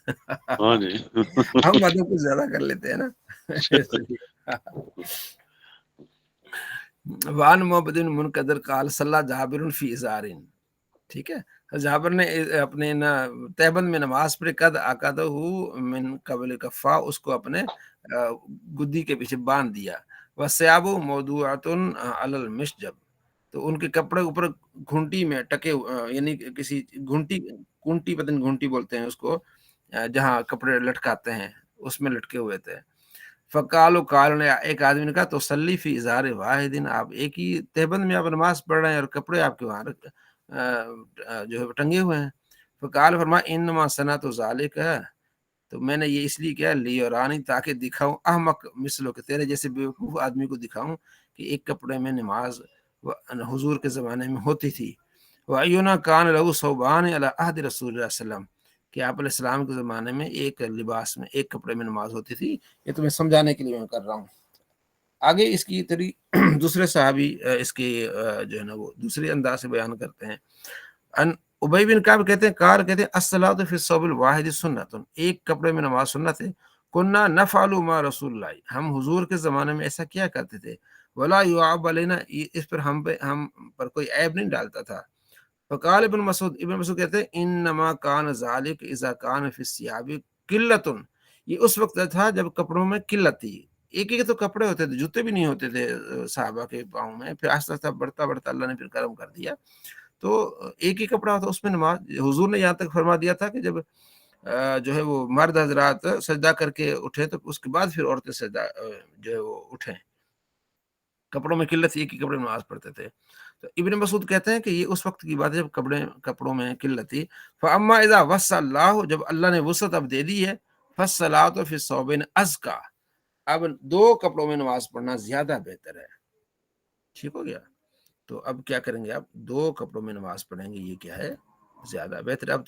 ہاں جی. ہم مدد کچھ زیادہ کر لیتے ہیں نا. وان محمد بن منقدر قال صلی جابر فی ازار، ٹھیک ہے، جابر نے اپنے تہبند میں نماز پڑھی، قد عقدہ من قبل کفا، اس کو اپنے گدی کے پیچھے باندھ دیا. وثیاب موضوعۃ علی المشجب، تو ان کے کپڑے اوپر گھنٹی میں ٹکے، یعنی کسی گھنٹی پتن گھنٹی بولتے ہیں اس کو، جہاں کپڑے لٹکاتے ہیں اس میں لٹکے ہوئے تھے. فقال نے، ایک آدمی نے کہا تو صلی فی ازار واحد، آپ ایک ہی تہبند میں آپ نماز پڑھ رہے ہیں اور کپڑے آپ کے وہاں جو ہے ٹنگے ہوئے ہیں. فقال، فرمایا انما صنعت ذالک، تو میں نے یہ اس لیے کیا، لیورانی، تاکہ دکھاؤں احمق مثلو، کہ تیرے جیسے بیوقوف آدمی کو دکھاؤں کہ ایک کپڑے میں نماز حضور کے زمانے میں ہوتی تھی. وَأَيُّنَا كَانَ لَهُ ثَوْبَانِ عَلَى عَهْدِ رسول اللہ صلی اللہ علیہ وسلم، کہ آپ علیہ السلام کے زمانے میں ایک لباس میں، ایک کپڑے میں نماز ہوتی تھی. یہ تمہیں سمجھانے کے لیے میں کر رہا ہوں. آگے اس کی دوسرے صحابی اس کے جو ہے نا وہ دوسرے انداز سے بیان کرتے ہیں. ابی بن کعب کہتے ہیں کہتے ہیں الصلاۃ فی الثوب الواحد سنت، ایک کپڑے میں نماز سنت ہے. کننا نفعل مع رسول اللہ، ہم حضور کے زمانے میں ایسا کیا کرتے تھے. ولا یعاب علینا، اس پر ہم پر کوئی عیب نہیں ڈالتا تھا. فقال ابن مسعود کہتے ہیں انما کان ذلک اذا کان فی الثياب قلۃ، یہ اس وقت تھا جب کپڑوں میں قلت تھی. ایک ایک تو کپڑے ہوتے تھے، جوتے بھی نہیں ہوتے تھے صحابہ کے پاؤں میں. پھر آہستہ آہستہ بڑھتا بڑھتا اللہ نے پھر کرم کر دیا، تو ایک ہی کپڑا ہوتا اس میں نماز. حضور نے یہاں تک فرما دیا تھا کہ جب جو ہے وہ مرد حضرات سجدہ کر کے اٹھے تو اس کے بعد پھر عورتیں سجدہ جو ہے وہ اٹھیں. کپڑوں میں قلت، ایک ہی کپڑے میں نماز پڑھتے تھے. تو ابن مسعود کہتے ہیں کہ یہ اس وقت کی بات ہے جب کپڑوں میں قلت تھی. فاما اذا وسع اللہ، جب اللہ نے وسعت اب دے دی ہے، فالصلاۃ فی الثوبین ازکا، اب دو کپڑوں میں نماز پڑھنا زیادہ بہتر ہے. ٹھیک ہو گیا. تو اب کیا کریں گے، آپ دو کپڑوں میں نماز پڑھیں گے، یہ کیا ہے، زیادہ بہتر. اب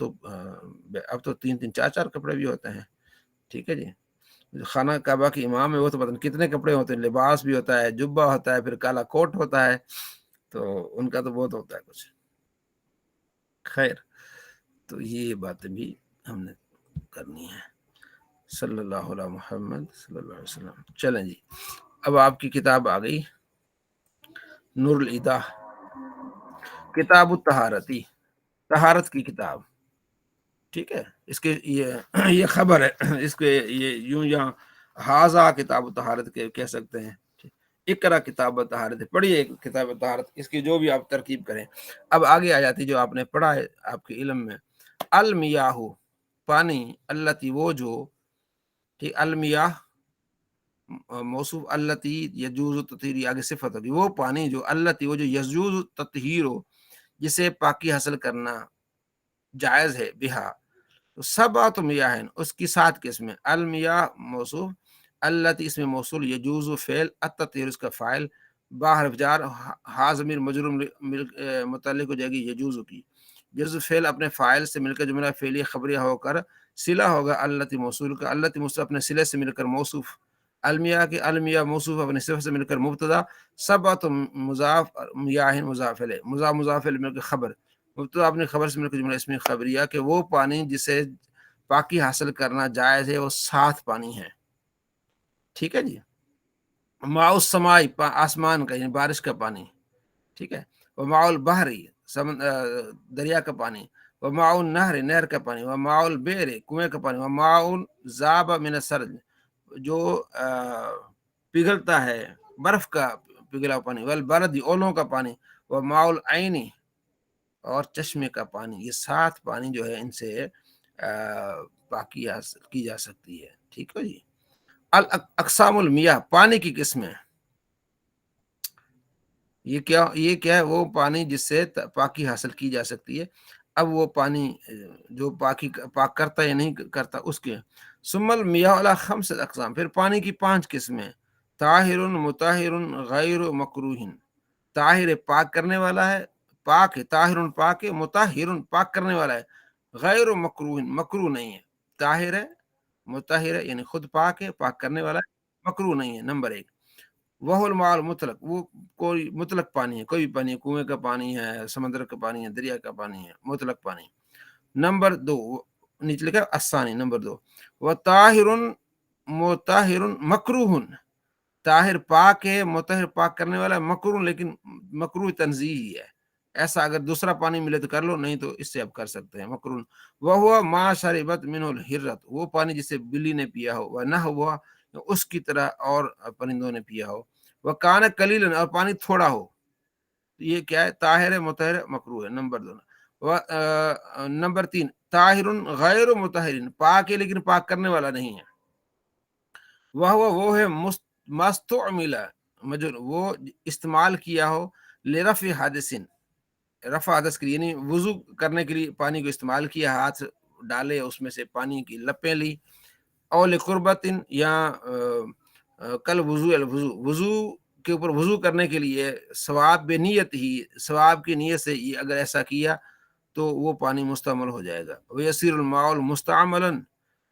تو 3-4 کپڑے بھی ہوتے ہیں. ٹھیک ہے جی. خانہ کعبہ کے امام ہے وہ تو پتہ نہیں کتنے کپڑے ہوتے ہیں، لباس بھی ہوتا ہے، جبہ ہوتا ہے، پھر کالا کوٹ ہوتا ہے، تو ان کا تو بہت ہوتا ہے کچھ. خیر، تو یہ باتیں بھی ہم نے کرنی ہے. صلی اللہ علیہ محمد صلی اللہ علیہ وسلم. چلیں جی، اب آپ کی کتاب آ گئی، نور الہدیٰ، کتاب الطہارتی، طہارت کی کتاب. ٹھیک ہے، اس کے یہ خبر ہے، اس کے یہ یوں یہاں حاضہ کتاب الطہارت کے کہہ سکتے ہیں. اقرا کتاب الطہارت، پڑھیے کتاب الطہارت، اس کی جو بھی آپ ترکیب کریں. اب آگے آ جاتی جو آپ نے پڑھا ہے آپ کے علم میں، المیاہ، پانی، التی، وہ جو، ٹھیک، المیاہ موصوف التی یجوز تطہیر، آگے صفت ہوگی وہ پانی جو التی وہ جو یجوز تطہیر ہو، جسے پاکی حاصل کرنا جائز ہے، بہا تو سبعۃ میاہ، اس کی 7 قسمیں، المیاہ موصوف، التی اس میں موصول، یجوز فعل، التطہیر اس کا فاعل، باہر جار، ہا ضمیر مجرور متعلق ہو جائے گی یجوز کی، جز فعل اپنے فاعل سے مل کر جملہ فعلی خبریہ ہو کر صلہ ہوگا التی موصول کا، التی موصول اپنے صلے سے مل کر موصوف، المیاہ کے المیاہ موصوف اپنے صفت سے مل کر مبتدا، سبعۃ مضاف میاہ مضاف الیہ، مضاف الیہ مل کر خبر، مبتدا اپنی خبر سے مل کر جملہ اسمی خبریہ کہ وہ پانی جسے پاکی حاصل کرنا جائز ہے وہ 7 پانی ہے، ٹھیک ہے جی۔ ماء السماء آسمان کا یعنی بارش کا پانی، ٹھیک ہے، وماء البحری دریا کا پانی، وماء النہر نہر کا پانی، وماء البئر کنویں کا پانی، وماء ذاب من الثلج جو پگھلتا ہے برف کا پگھلا پانی، والبرد اولوں کا پانی، وماء العین اور چشمے کا پانی، یہ 7 پانی جو ہے ان سے پاکی حاصل کی جا سکتی ہے، ٹھیک ہے جی۔ الاقسام المیاہ پانی کی قسمیں، یہ کیا ہے، وہ پانی جس سے پاکی حاصل کی جا سکتی ہے، اب وہ پانی جو پاک کرتا ہے یا نہیں کرتا اس کے، ثم المیاہ علی 5 اقسام، پھر پانی کی 5 قسمیں، طاہر مطہر غیر مکروہ، طاہر پاک کرنے والا ہے، پاک ہے، طاہر پاک ہے، مطہر پاک کرنے والا ہے، غیر مکروہ مکروہ نہیں ہے، طاہر ہے مطہر ہے یعنی خود پاک ہے، پاک کرنے والا ہے، مکروہ نہیں ہے، نمبر 1۔ وہ الماء المطلق وہ کوئی مطلق پانی ہے، کوئی بھی پانی ہے، کنویں کا پانی ہے، سمندر کا پانی ہے، دریا کا پانی ہے، مطلق پانی۔ نمبر 2 نیچے لکھا الثانی، نمبر 2 وطاہر مطہر مکروہ، طاہر پاک ہے، مطہر پاک کرنے والا ہے، مکروہ لیکن مکروہ تنزیہی ہے، ایسا اگر دوسرا پانی ملے تو کر لو، نہیں تو اس سے اب کر سکتے ہیں، مکروہ۔ وہ ما شربت منہ الحرۃ وہ پانی جسے بلی نے پیا ہو، ونحوہ اس کی طرح اور پرندوں نے پیا ہو، وکان قلیلا اور پانی تھوڑا ہو، یہ کیا ہے، طاہر ہے، مطہر ہے، مکروہ ہے، نمبر 2۔ نمبر 3 طاہر غیر مطہر پاک ہے لیکن پاک کرنے والا نہیں ہے، وہ ہے مستعمل وہ استعمال کیا ہو، لرفع حدث رفع حدث کے لیے یعنی وضو کرنے کے لیے پانی کو استعمال کیا، ہاتھ ڈالے اس میں سے پانی کی لپیں لی، اور لقربت یا کل وضو کے اوپر وضو کرنے کے لیے ثواب بے نیت ہی ثواب کی نیت سے اگر ایسا کیا تو وہ پانی مستعمل ہو جائے گا، ویسیر الماء مستعملا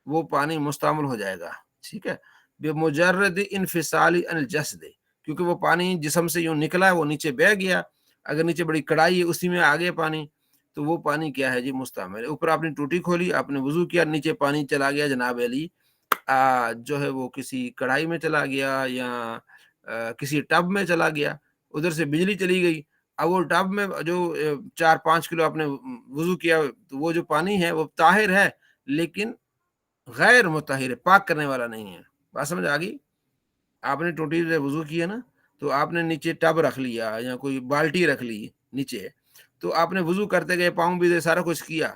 وہ پانی مستعمل ہو جائے گا، ٹھیک ہے، بمجرد انفصال عن الجسد کیونکہ وہ پانی جسم سے یوں نکلا ہے، وہ نیچے بہ گیا، اگر نیچے بڑی کڑائی ہے اسی میں آگے پانی تو وہ پانی کیا ہے جی مستعمل ہے، اوپر آپ نے ٹوٹی کھولی، آپ نے وضو کیا، نیچے پانی چلا گیا جناب علی جو ہے وہ کسی کڑھائی میں چلا گیا یا کسی ٹب میں چلا گیا، ادھر سے بجلی چلی گئی، اب وہ ٹب میں جو 4-5 کلو آپ نے وضو کیا تو وہ جو پانی ہے وہ طاہر ہے لیکن غیر مطہر ہے، پاک کرنے والا نہیں ہے، بات سمجھ آ گئی؟ آپ نے ٹوٹی سے وضو کیا نا تو آپ نے نیچے ٹب رکھ لیا یا کوئی بالٹی رکھ لی نیچے، تو آپ نے وضو کرتے گئے، پاؤں بھی دے، سارا کچھ کیا،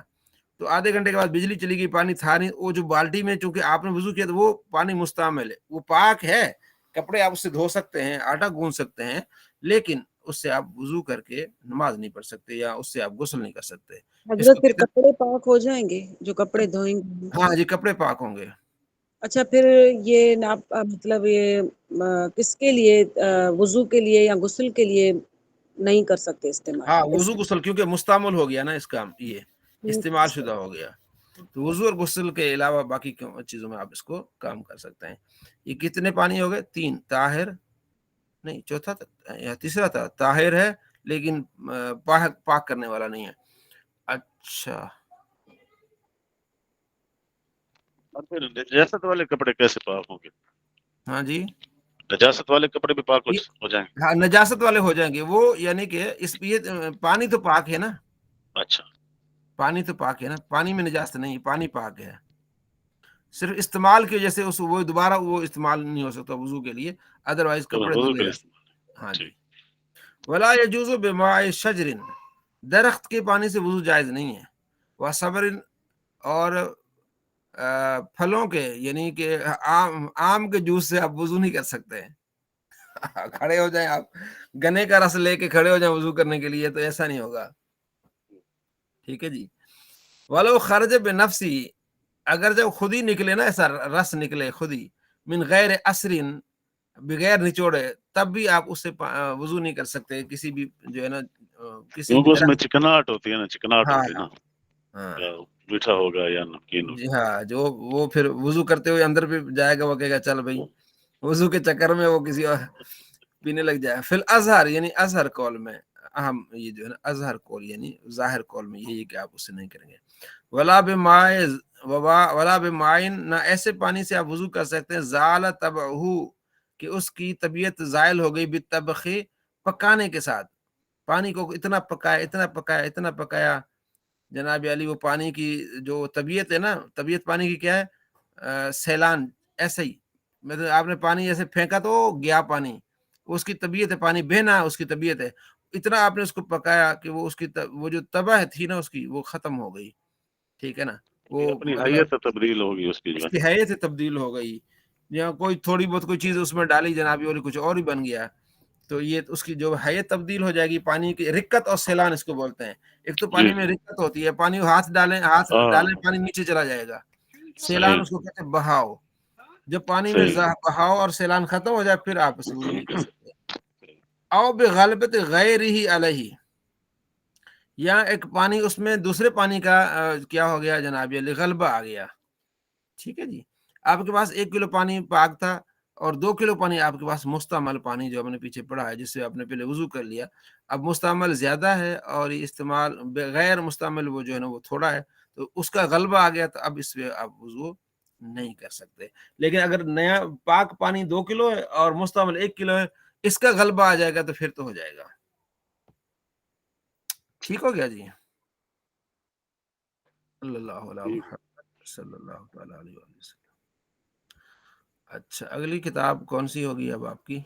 تو آدھے گھنٹے کے بعد بجلی چلی گئی، پانی تھا نہیں، وہ جو بالٹی میں چونکہ آپ نے وضو کیا تو وہ پانی مستعمل ہے، وہ پاک ہے، کپڑے آپ اس سے دھو سکتے ہیں، آٹا گوندھ سکتے ہیں، لیکن اس سے آپ وضو کر کے نماز نہیں پڑھ سکتے یا اس سے آپ غسل نہیں کر سکتے، اس حضرت کو پھر کہتے کپڑے پاک ہو جائیں گے جو کپڑے دھوئیں گے؟ ہاں جی کپڑے پاک ہوں گے۔ اچھا پھر یہ مطلب یہ کس کے لیے وضو کے لیے یا غسل کے لیے نہیں کر سکتے استعمال؟ ہاں وضو غسل کیونکہ مستعمل ہو گیا نا، اس کا یہ استعمال شدہ ہو گیا، تو وضو اور غسل کے علاوہ باقی چیزوں میں آپ اس کو کام کر سکتے ہیں۔ یہ کتنے پانی ہو گئے؟ 3، طاہر نہیں، چوتھا یا تیسرا تھا طاہر ہے لیکن پاک کرنے والا نہیں ہے۔ اچھا اور پھر نجاست والے کپڑے کیسے پاک ہوں گے؟ ہاں جی نجاست والے کپڑے بھی پاک ہو جائیں گے؟ ہاں نجاست والے ہو جائیں گے وہ، یعنی کہ یہ پانی تو پاک ہے نا، اچھا پانی تو پاک ہے نا، پانی میں نجاست نہیں، پانی پاک ہے، صرف استعمال کی وجہ سے وہ دوبارہ وہ استعمال نہیں ہو سکتا وضو کے لیے، ادروائز تو کپڑے وضو دھلے کے لیے جا سکتے۔ استعمال، ہاں جی۔ ٹھیک۔ ولا یجوز بماء شجر درخت کے پانی سے وضو جائز نہیں ہے، وہ صبر اور پھلوں کے یعنی کہ آم کے جوس سے آپ وضو نہیں کر سکتے ہیں کھڑے ہو جائیں آپ گنے کا رس لے کے کھڑے ہو جائیں وضو کرنے کے لیے تو ایسا نہیں ہوگا. ٹھیک ہے جی. ولو خرج بنفسی، اگر جب خود ہی نکلے نا ایسا رس نکلے خود ہی من غیر اثرن، بغیر نچوڑے، تب بھی آپ اس سے وضو نہیں کر سکتے کسی بھی جو ہے نا کسی بھی کیونکہ اس طرح. میں چکناٹ ہوتی ہے نا، چکناٹ ہاں ہوتی ہے نا، ہاں میٹھا ہوگا یا نمکین جی ہوگا. ہاں، جو وہ پھر وضو کرتے ہوئے اندر بھی جائے گا، وہ کہے گا چل بھائی وضو کے چکر میں وہ کسی اور پینے لگ جائے. فی الازہر یعنی اظہر قول میں اہم یہ جو ہے نا اظہر قول یعنی ظاہر قول میں یہی کہ آپ اس سے نہیں کریں گے. ولا بمائن، نہ ایسے پانی سے آپ وضو کر سکتے ہیں زال طبعہ کہ اس کی طبیعت زائل ہو گئی بالطبخ، پکانے کے ساتھ. پانی کو اتنا پکایا اتنا پکایا اتنا پکایا جناب علی، وہ پانی کی جو طبیعت ہے نا، طبیعت پانی کی کیا ہے؟ سیلان. ایسے ہی مطلب آپ نے پانی ایسے پھینکا تو گیا پانی، اس کی طبیعت ہے، پانی بہنا اس کی طبیعت ہے. اتنا آپ نے اس کو پکایا کہ وہ اس کی وہ جو تباہ تھی نا اس کی وہ ختم ہو گئی. ٹھیک ہے نا، وہ اپنی مطلب حیت تبدیل ہوگی اس کی جو اس ہے. کی حیت تبدیل ہو گئی، یا کوئی تھوڑی بہت کوئی چیز اس میں ڈالی جنابی اور کچھ اور ہی بن گیا، تو یہ اس کی جو حیت تبدیل ہو جائے گی. پانی کی رکت اور سیلان اس کو بولتے ہیں. ایک تو پانی جی میں جی رکت ہوتی ہے، پانی ہاتھ ڈالیں پانی نیچے چلا جائے گا. سیلان صحیح اس کو کہتے ہیں بہاؤ. جب پانی میں صحیح. بہاؤ اور سیلان ختم ہو جائے پھر آپ اس وضو نہیں کر سکتے. او بغلبت غیرہ علیہ، یا ایک پانی اس میں دوسرے پانی کا کیا ہو گیا جناب علی، غلبہ آ گیا. ٹھیک ہے جی، آپ کے پاس 1 کلو پانی پاک تھا اور 2 کلو پانی آپ کے پاس مستعمل پانی جو ہم نے پیچھے پڑھا ہے جس سے آپ نے پہلے وضو کر لیا، اب مستعمل زیادہ ہے اور استعمال غیر مستعمل وہ جو ہے نا وہ تھوڑا ہے، تو اس کا غلبہ آ گیا تو اب اس پہ آپ وضو نہیں کر سکتے. لیکن اگر نیا پاک پانی 2 کلو ہے اور مستعمل 1 کلو ہے، اس کا غلبہ آ جائے گا تو پھر تو ہو جائے گا. ٹھیک ہو گیا جی. اللہ علیہ محمد صلی اللہ تعالی علیہ وسلم. اچھا، اگلی کتاب کون سی ہوگی اب آپ کی؟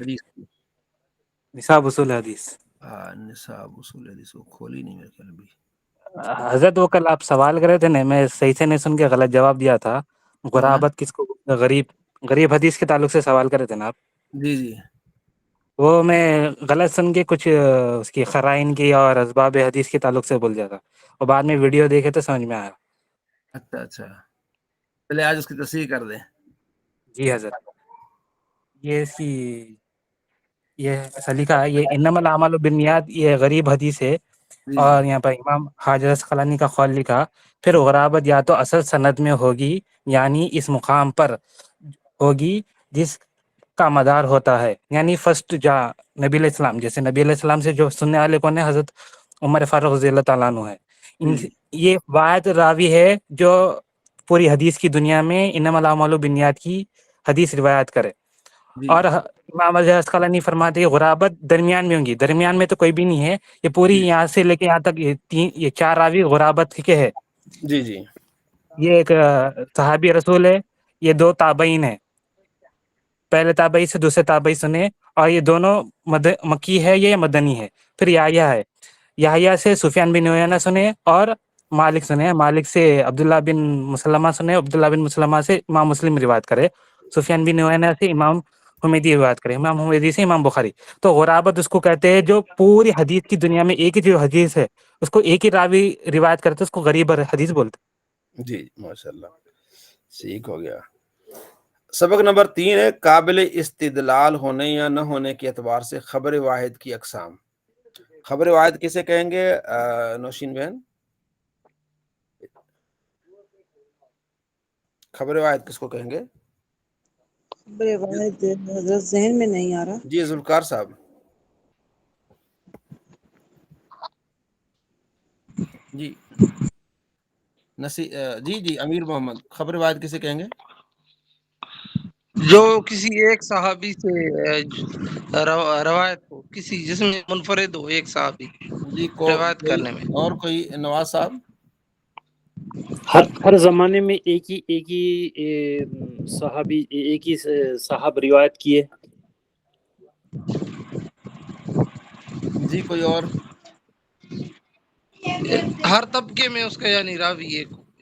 حدیث کی. نصاب اصول حدیث. نصاب اصول حدیث، وہ کھولی نہیں میرے خیال بھی. حضرت وہ کل آپ سوال کرے تھے نا، میں صحیح سے نہیں سن کے غلط جواب دیا تھا. غرابت کس کو، غریب حدیث کے تعلق سے سوال کرے تھے نا آپ. جی جی، وہ میں غلط سن کے کچھ اس کی خرائن کی اور اسباب حدیث کے تعلق سے بول دیا تھا، اور بعد میں ویڈیو دیکھے تو سمجھ میں آیا. اچھا اچھا، چلے آج اس کی تصحیح کر دیں. جی حضرت، یہ اس کی یہ سلیقہ ہے، یہ انما الاعمال بالنیات، یہ غریب حدیث ہے. جی جی اور یہاں پر امام حاجر اسقلانی کا قول لکھا. پھر غرابت یا تو اصل سند میں ہوگی، یعنی اس مقام پر ہوگی جس کا مدار ہوتا ہے، یعنی فرسٹ نبی علیہ السلام، جیسے نبی علیہ السلام سے جو سننے والے کون ہے؟ حضرت عمر فاروق رضی اللہ تعالیٰ عنہ ہے. جی یہ واحد راوی ہے جو پوری حدیث کی دنیا میں انما الاعمال بالنیات کی حدیث روایت کرے. جی اور امام اسقلانی فرماتے ہیں غرابت درمیان میں ہوگی، درمیان میں تو کوئی بھی نہیں ہے، یہ پوری جی یہاں سے لے کے یہاں تک یہ 4 راوی غرابت کے ہے. جی جی یہ ایک صحابی رسول ہے، یہ 2 تابعین ہیں، پہلے تابعی سے دوسرے تابعی سنے، اور یہ دونوں مکی ہے، یہ مدنی ہے. پھر یحییٰ ہے، یحییٰ سے سفیان بن عیینہ سنے اور مالک سنے، مالک سے عبداللہ بن مسلمہ سنے، عبداللہ بن مسلمہ سے امام مسلم روایت کرے، سفیان بن عیینہ سے امام حمیدی روایت کرے، امام حمیدی سے امام بخاری. تو غرابت اس کو کہتے ہیں جو پوری حدیث کی دنیا میں ایک ہی جو حدیث ہے اس کو ایک ہی راوی روایت کرتے اس کو غریب حدیث بولتے. جی ماشاء اللہ، ٹھیک ہو گیا. سبق نمبر 3 ہے قابل استدلال ہونے یا نہ ہونے کے اعتبار سے خبر واحد کی اقسام. خبر واحد کسے کہیں گے نوشین بہن؟ خبر واحد کس کو کہیں گے؟ واحد حضرت ذہن میں نہیں آ رہا. جی ذوالفقار صاحب. جی جی جی امیر محمد، خبر واحد کسے کہیں گے؟ جو کسی ایک صحابی سے روایت ہو، کسی جس میں منفرد ہو ایک صحابی جی روایت کرنے میں. اور کوئی نواز صاحب؟ ہر زمانے میں ایک ہی صحابی، ایک ہی صاحب روایت کیے. جی کوئی اور؟ ہر طبقے میں اس کا یعنی راوی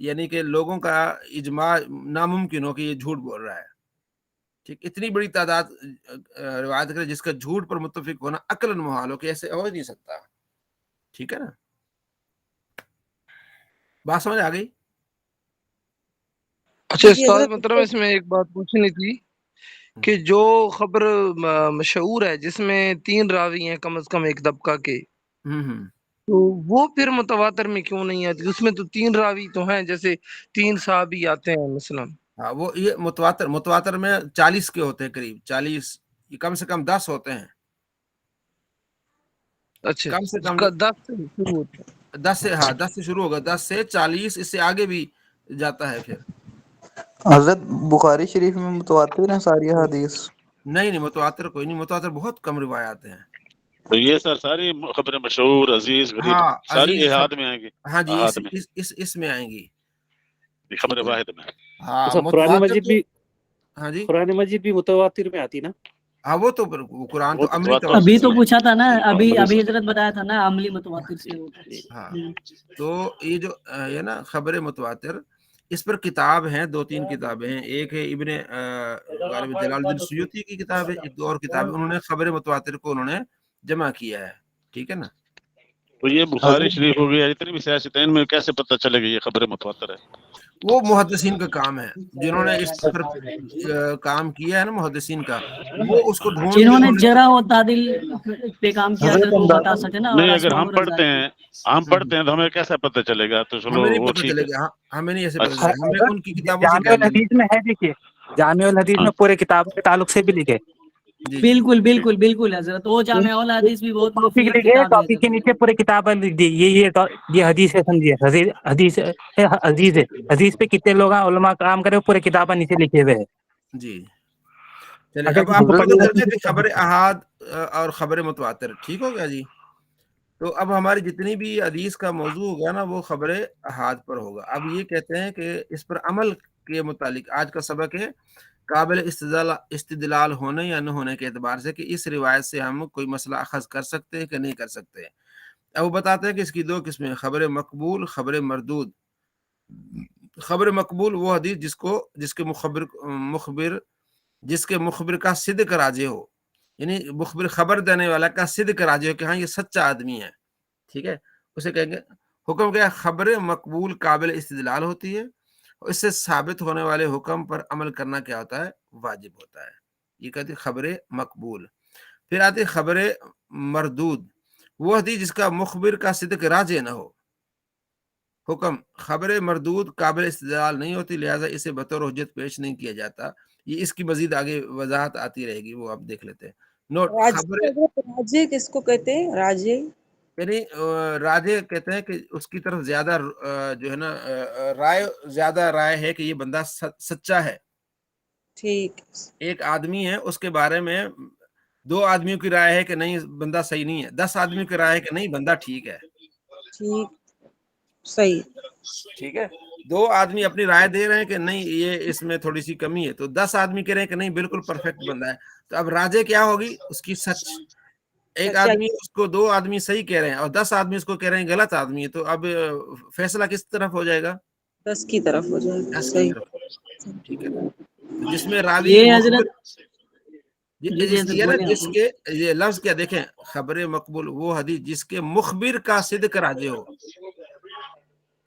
یعنی کہ لوگوں کا اجماع ناممکن ہو کہ یہ جھوٹ بول رہا ہے. ٹھیک, اتنی بڑی تعداد روایت کرے جس کا جھوٹ پر متفق ہونا عقلاً محال ہو کہ ایسے ہو ہی نہیں سکتا. ٹھیک ہے نا, بات سمجھ آ گئی؟ اچھا جی استاد حضرت مطلب اس میں ایک بات پوچھنی تھی کہ جو خبر مشہور ہے جس میں 3 راوی ہیں کم از کم ایک طبقہ کے، تو وہ پھر متواتر میں کیوں نہیں آتی؟ اس میں تو 3 راوی تو ہیں، جیسے 3 صحابی آتے ہیں مثلا. ہاں, وہ یہ متواتر میں 40 کے ہوتے ہیں, قریب 40, یہ کم سے کم 10 ہوتے ہیں. اچھا کم سے کم 10 سے شروع ہوتا ہے. 10 سے, ہاں 10 سے شروع ہوگا, 10 سے 40, اس سے آگے بھی جاتا ہے. پھر حضرت بخاری شریف میں متواتر ہیں ساری حدیث؟ نہیں, متواتر کوئی نہیں, متواتر بہت کم روایات ہیں. تو یہ سر ساری خبریں مشہور، عزیز، غریب ہاں, ساری عزیز احاد میں آئیں گی. ہاں جی, احاد میں اس میں آئیں گی. خبر واحد میں. ہاں اچھا قرآن متواتر مجید تو, بھی، ہاں جی, قرآن مجید بھی متواتر میں آتی نا؟ ہاں وہ تو قرآن تو عملی متواتر ابھی تو سے. پوچھا تھا نا، ابھی عملی حضرت بتایا تھا نا عملی متواتر سے ہوتا ہے. ہاں, تو یہ جو ہے نا خبر متواتر، اس پر کتاب ہیں، 2-3 کتابیں ہیں. ایک ہے ابن غالب جلال الدین سیوطی کی کتاب ہے، ایک دو اور کتاب ہے. انہوں نے خبر متواتر کو انہوں نے جمع کیا ہے. ٹھیک ہے نا. تو یہ بخاری شریف ہو گیا، اتنی بھی سیاستین میں کیسے پتہ چلے گا یہ خبر متواتر ہے؟ وہ محدثین کا کام ہے، جنہوں نے اس پر کام کیا ہے نا، محدثین کا، وہ اس کو ڈھونڈ جنہوں کے نے انہوں نے جرح و تعدیل پہ کام کیا حضرت تھا وہ بتا اندازہ سکے نا. نہیں، اور اگر اسماء ہم و پڑھتے رضائل ہیں تو ہمیں کیسا پتہ چلے گا؟ تو چلو ہمیں نہیں وہ پتہ ٹھیک چلے ہے. گا. ہمیں نہیں ایسے پتہ اچھا. چلے گا، ہمیں ان کی کتابوں سے جامع جاننا الحدیث میں ہے، دیکھیے جامع الحدیث ہاں. میں پورے کتابوں کے تعلق سے بھی لکھے، جی. بالکل بالکل بالکل حضرت، وہ جامع الحدیث بھی بہت ٹاپک مفید لکھے، کتاب ہے ٹاپک کے نیچے حضرت. پورے کتابیں لکھ دی، یہ حدیث ہے، سمجھیے حدیث ہے، عزیز ہے. حدیث پہ کتنے لوگ علماء کام کرے، پورے کتابیں نیچے لکھے ہوئے ہیں. جی چلے، اگر اب کسی آپ کو کو پتہ پڑھنا چل گیا کہ خبر احاد اور خبر متواتر. ٹھیک ہو گیا جی. تو اب ہماری جتنی بھی حدیث کا موضوع ہوگا نا، وہ خبر احاد پر ہوگا. اب یہ کہتے ہیں کہ اس پر عمل کے متعلق آج کا سبق ہے قابل استدلال ہونے یا نہ ہونے کے اعتبار سے، کہ اس روایت سے ہم کوئی مسئلہ اخذ کر سکتے ہیں کہ نہیں کر سکتے. اب وہ بتاتے ہیں کہ اس کی 2 قسمیں، خبر مقبول، خبر مردود. خبر مقبول وہ حدیث جس کے مخبر کا صدق راجح ہو، یعنی مخبر خبر دینے والا کا صدق راجح ہو کہ ہاں یہ سچا آدمی ہے. ٹھیک ہے، اسے کہیں گے حکم کیا؟ خبر مقبول قابل استدلال ہوتی ہے، اور اس سے ثابت ہونے والے حکم پر عمل کرنا کیا ہوتا ہے؟ واجب ہوتا ہے. یہ کہتی خبر مقبول. پھر آتی خبر مردود، وہ حدیث جس کا مخبر کا صدق راجح نہ ہو. حکم خبر مردود قابل استدلال نہیں ہوتی، لہٰذا اسے بطور حجت پیش نہیں کیا جاتا. یہ اس کی مزید آگے وضاحت آتی رہے گی، وہ آپ دیکھ لیتے ہیں. نوٹ خبر راجے کس کو کہتے ہیں؟ راجے یعنی راجے کہتے ہیں کہ اس کی طرف زیادہ جو ہے نا زیادہ رائے ہے کہ یہ بندہ سچا ہے. ٹھیک. ایک آدمی ہے، اس کے بارے میں 2 آدمیوں کی رائے ہے کہ نہیں بندہ صحیح نہیں ہے، 10 آدمیوں کی رائے ہے کہ نہیں بندہ ٹھیک ہے. ٹھیک، صحیح. ٹھیک ہے، 2 آدمی اپنی رائے دے رہے ہیں کہ نہیں یہ اس میں تھوڑی سی کمی ہے، تو 10 آدمی کہہ رہے ہیں کہ نہیں بالکل پرفیکٹ بندہ ہے. تو اب راجے کیا ہوگی؟ اس کی سچ. ایک آدمی اس کو 2 آدمی صحیح کہہ رہے ہیں اور 10 آدمی اس کو کہہ رہے ہیں غلط آدمی ہے، تو اب فیصلہ کس طرف ہو جائے گا؟ 10 کی طرف ہو جائے گا. 10 کی صحیح. طرف. ٹھیک ہے نا. تو جس میں راوی یہ مخبر، حضرت جی حضرت یہ نا بولے جس کے یہ لفظ کیا دیکھیں، خبر مقبول وہ حدیث جس کے مخبر کا صدق راجح ہو.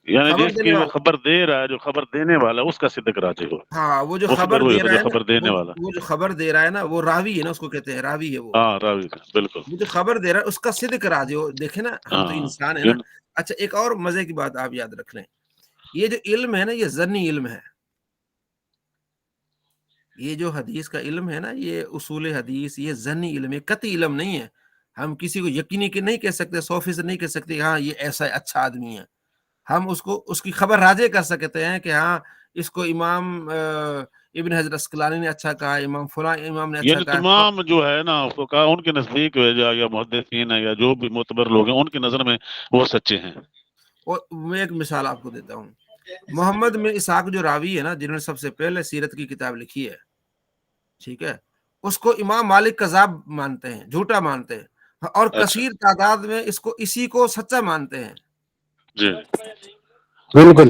یعنی خبر جس دینے کی وہ والا، خبر دے رہا ہے، جو خبر دینے والا اس کا صدق راجح ہو. ہاں وہ جو مخبر خبر وہی دے ہوتا رہا جو ہے نا، خبر دینے والا. وہ جو خبر دے رہا ہے نا، وہ راوی ہے نا، اس کو کہتے ہیں راوی ہے. وہ ہاں راوی کا بالکل. جو خبر دے رہا ہے اس کا صدق راجح ہو. دیکھیں نا، ہم تو ہاں انسان ہے نا. اچھا ایک اور مزے کی بات آپ یاد رکھ لیں، یہ جو علم ہے نا، یہ ظنی علم ہے. یہ جو حدیث کا علم ہے نا، یہ اصول حدیث، یہ ظنی علم ہے، قطعی علم نہیں ہے. ہم کسی کو یقینی کہ نہیں کہہ سکتے، 100% نہیں کہہ سکتے ہاں یہ ایسا اچھا آدمی ہے. ہم اس کی خبر راجع کر سکتے ہیں کہ ہاں اس کو امام ابن حجر اسقلانی نے اچھا کہا، امام فلاں امام نے اچھا یعنی کہا. تمام جو ہے نا فقہاء ان کے نزدیک یا محدثین ہے یا جو بھی معتبر لوگ ہیں، ان کی نظر میں وہ سچے ہیں. اور میں ایک مثال آپ کو دیتا ہوں. محمد بن اسحاق جو راوی ہے نا، جنہوں نے سب سے پہلے سیرت کی کتاب لکھی ہے، ٹھیک ہے، اس کو امام مالک کذاب مانتے ہیں، جھوٹا مانتے ہیں، اور اچھا کثیر تعداد میں اسی کو سچا مانتے ہیں. جی بالکل.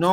9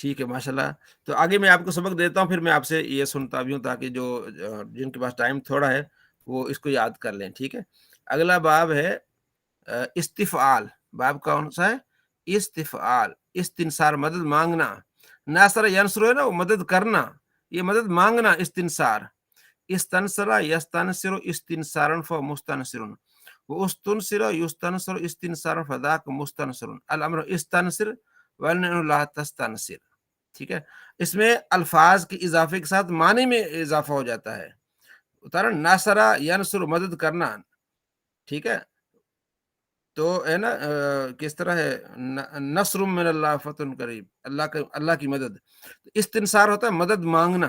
ٹھیک ہے ماشاءاللہ. تو آگے میں آپ کو سبق دیتا ہوں، پھر میں آپ سے یہ سنتا بھی ہوں تاکہ جو جن کے پاس ٹائم تھوڑا ہے وہ اس کو یاد کر لیں. ٹھیک ہے. اگلا باب ہے استفعال. باب کون سا ہے؟ استفعال. استنصار، مدد مانگنا. ناصر ینصر ہے نا، وہ مدد کرنا، یہ مدد مانگنا استنصار. استنصر یستنصر استنصارا فمستنصر واستنصر یستنصر استنصارا فذاک مستنصر. الامر استنصر وَلْنَ لا تستنصر. ٹھیک ہے. اس میں الفاظ کے اضافے کے ساتھ معنی میں اضافہ ہو جاتا ہے. اتارا ناصرہ ینصر مدد کرنا. ٹھیک ہے. تو ہے نا کس طرح ہے، نصر من اللہ فتح قریب، اللہ کی مدد. استنصار ہوتا ہے مدد مانگنا.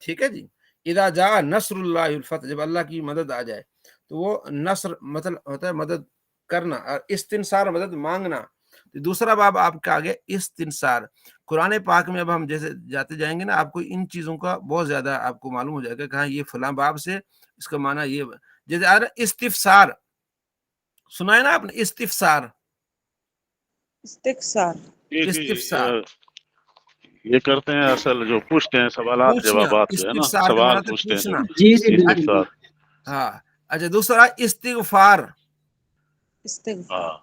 ٹھیک ہے جی. اذا جاء نصر اللہ الفتح، جب اللہ کی مدد آ جائے تو وہ نصر مطلب ہوتا ہے مدد کرنا، اور استنصار مدد مانگنا. دوسرا باب آپ کا آگے استنصار. قرآن پاک میں اب ہم جیسے جاتے جائیں گے نا، آپ کو ان چیزوں کا بہت زیادہ آپ کو معلوم ہو جائے گا کہ ہاں یہ فلاں باب سے اس کا معنی یہ. جیسے آ رہا استفسار، سنا ہے نا آپ نے؟ استفسار، استقصار، استفسار یہ کرتے ہیں اصل جو پوچھتے ہیں سوالات پوچھنا. جوابات جو ہے نا، استفسار کا سوال معنی ہے پوچھتے ہیں پوچھنا. جی جی بالکل. استفسار. ہاں. اچھا دوسرا استغفار. استغفار، ہاں،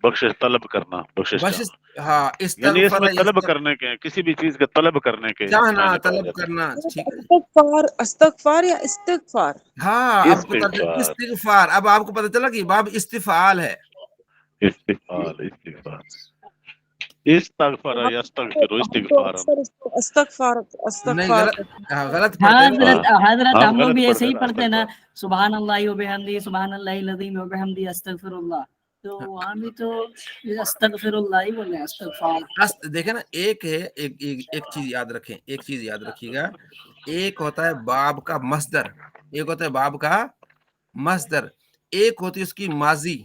بخشش طلب کرنا، بخشش بخش. چاہنا. ہاں یعنی اس میں طلب استغفر کرنے کے، کسی بھی چیز کے طلب کرنے کے چاہنا، معنی پائے طلب جاتے ہیں. کرنا. ٹھیک ہے. استغفار، استغفار یا استغفار. ہاں اب استغفار، استغفار، اب آپ کو پتہ چلا کہ باب استفعال ہے. استغفار، استغفار. استغفر یستغفر استغفارا. استغفار، نہیں استغفار. غلط، ہاں غلط ہاں پڑھتے ہیں نا. حضرت ہم ہم لوگ غلط بھی ایسے پڑھتے ہی ہیں نا، پڑھتے ہیں نا، استغفار. سبحان اللہ و بحمدی، سبحان اللہ العظیم و بحمدی، استغفر اللہ. تو وہاں بھی تو استغفر اللہ ہی بولے ہیں، استغفار. دیکھیں نا، ایک ہے ایک چیز یاد رکھیں، ایک چیز یاد رکھیے گا. ایک ہوتا ہے باب کا مصدر، ایک ہوتا ہے باب کا مصدر، ایک ہوتی ہے اس کی ماضی،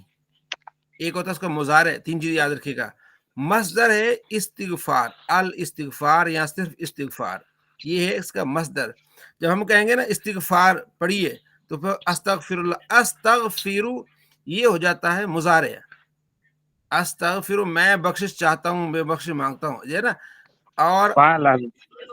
ایک ہوتا ہے اس کا مضارع. تین چیز یاد رکھیے گا. مصدر ہے استغفار، الاستغفار یا صرف استغفار، یہ ہے اس کا مصدر. جب ہم کہیں گے نا استغفار پڑھیے تو پھر استغفر اللہ، استغفر یہ ہو جاتا ہے مضارع. استغفر میں بخشش چاہتا ہوں، میں بخشش مانگتا ہوں، یہ نا. اور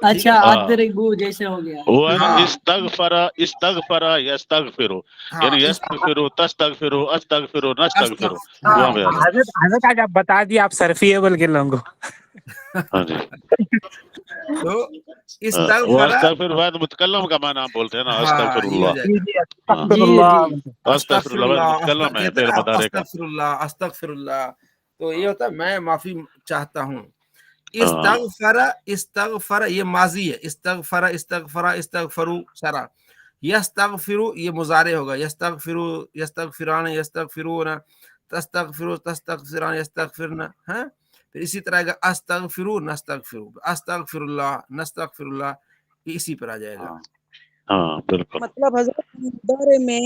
اچھا ہاں، ادرگو جیسے ہو گیا. وہ ہے نا ہاں استغفر، استغفر یستغفر، ہاں یعنی یستغفر، تستغفر، استغفر، نستغفر. وہاں پہ آ جاتا ہے. حضرت آج آپ بتا دیے آپ صرفی ہے بول کے لوگوں کو. ہاں جی. تو وہ استغفر، استغفر بعد متکلم کا معنی آپ بولتے ہیں نا، ہاں استغفر یہ ہو اللہ. جائے گا. ہاں، جی جی. استغفر اللہ بعد متکلم ہے کہتے فعل ہیں نا مضارع کا. استغفر اللہ، استغفر اللہ. تو یہ ہوتا ہے میں معافی چاہتا ہوں. ہاں، استغفر یہ ماضی ہے. استغفر، استغفر، استغفرو سرا. یستغفر یہ مضارع ہوگا. یستغفر، یستغفران، یستغفرون، تستغفر، تستغفران، یستغفرن. ہاں. پھر اسی طرح کا استغفر، نستغفر، استغفر اللہ، نستغفر اللہ، یہ اسی پر آ جائے گا. ہاں بالکل. مطلب حضرت مدارے میں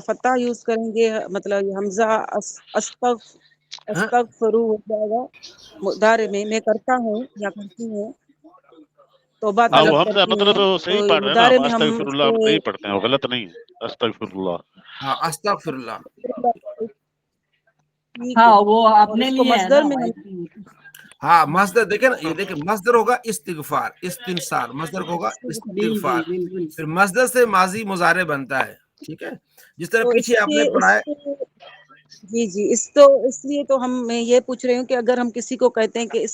فتح یوز کریں گے، مطلب یہ حمزہ استغفرو ہو جائے گا. مدارے میں کرتا ہوں یا کرتی ہوں، توبہ ہاں طلب وہ ہم کرتی مطلب ہوں، صحیح تو یہ پڑھ رہے ہیں نا مدارے ہم، میں ہم استغفر اس اللہ سے ہم صحیح پڑھتے ہیں، وہ غلط نہیں ہے. استغفر اللہ. ہاں استغفر اللہ. ٹھیک ہے. ہاں وہ اور اپنے اس کو لیے ہے نا مصدر میں ہم ہاں مصدر دیکھیں نا، یہ دیکھیں مصدر ہوگا استغفار، استنصار. مصدر کو ہوگا بالکل استغفار. بالکل. پھر مصدر سے ماضی مضارع بنتا ہے. ٹھیک ہے. جس طرح تو اس پیچھے آپ نے پڑھا ہے. جی جی، اس لیے تو ہم میں یہ پوچھ رہی ہوں کہ اگر ہم کسی کو کہتے ہیں کہ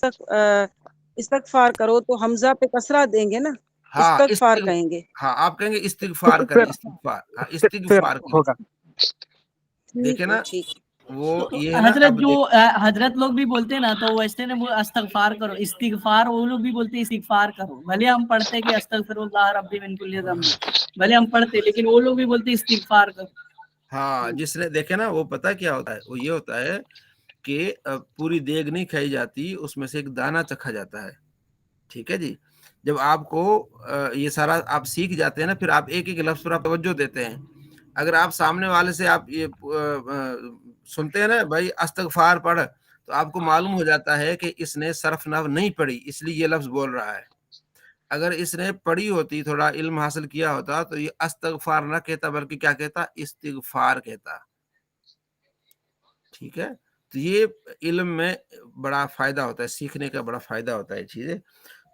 استغفار کرو تو حمزہ پہ کسرہ دیں گے نا، ہاں استغفار کہیں گے. ہاں آپ کہیں گے استغفار کریں، استغفار. ہاں استغفار کریں. ہوگا. ٹھیک دیکھیں ہے، نا ٹھیک. وہ یہ ہے نا. حضرت اب جو حضرت لوگ بھی بولتے ہیں نا، تو ویسے نا استغفار کرو، استغفار وہ لوگ بھی بولتے ہیں استغفار کرو. بھلے ہم پڑھتے کہ استغفر اللہ ربی من کل ذنب، بھلے ہم پڑھتے لیکن وہ لوگ بھی بولتے ہیں استغفار کرو. ہاں جس نے دیکھے نا، وہ پتہ کیا ہوتا ہے، وہ یہ ہوتا ہے کہ پوری دیگ نہیں کھائی جاتی، اس میں سے ایک دانہ چکھا جاتا ہے. ٹھیک ہے جی. جب آپ کو یہ سارا آپ سیکھ جاتے ہیں نا، پھر آپ ایک ایک لفظ پر آپ توجہ دیتے ہیں. اگر آپ سامنے والے سے آپ یہ سنتے ہیں نا بھائی استغفار پڑھ، تو آپ کو معلوم ہو جاتا ہے کہ اس نے صرف نحو نہیں پڑھی، اس لیے یہ لفظ بول رہا ہے. اگر اس نے پڑھی ہوتی، تھوڑا علم حاصل کیا ہوتا، تو یہ استغفار نہ کہتا، بلکہ کیا کہتا؟ استغفار کہتا. ٹھیک ہے. تو یہ علم میں بڑا فائدہ ہوتا ہے، سیکھنے کا بڑا فائدہ ہوتا ہے چیزیں.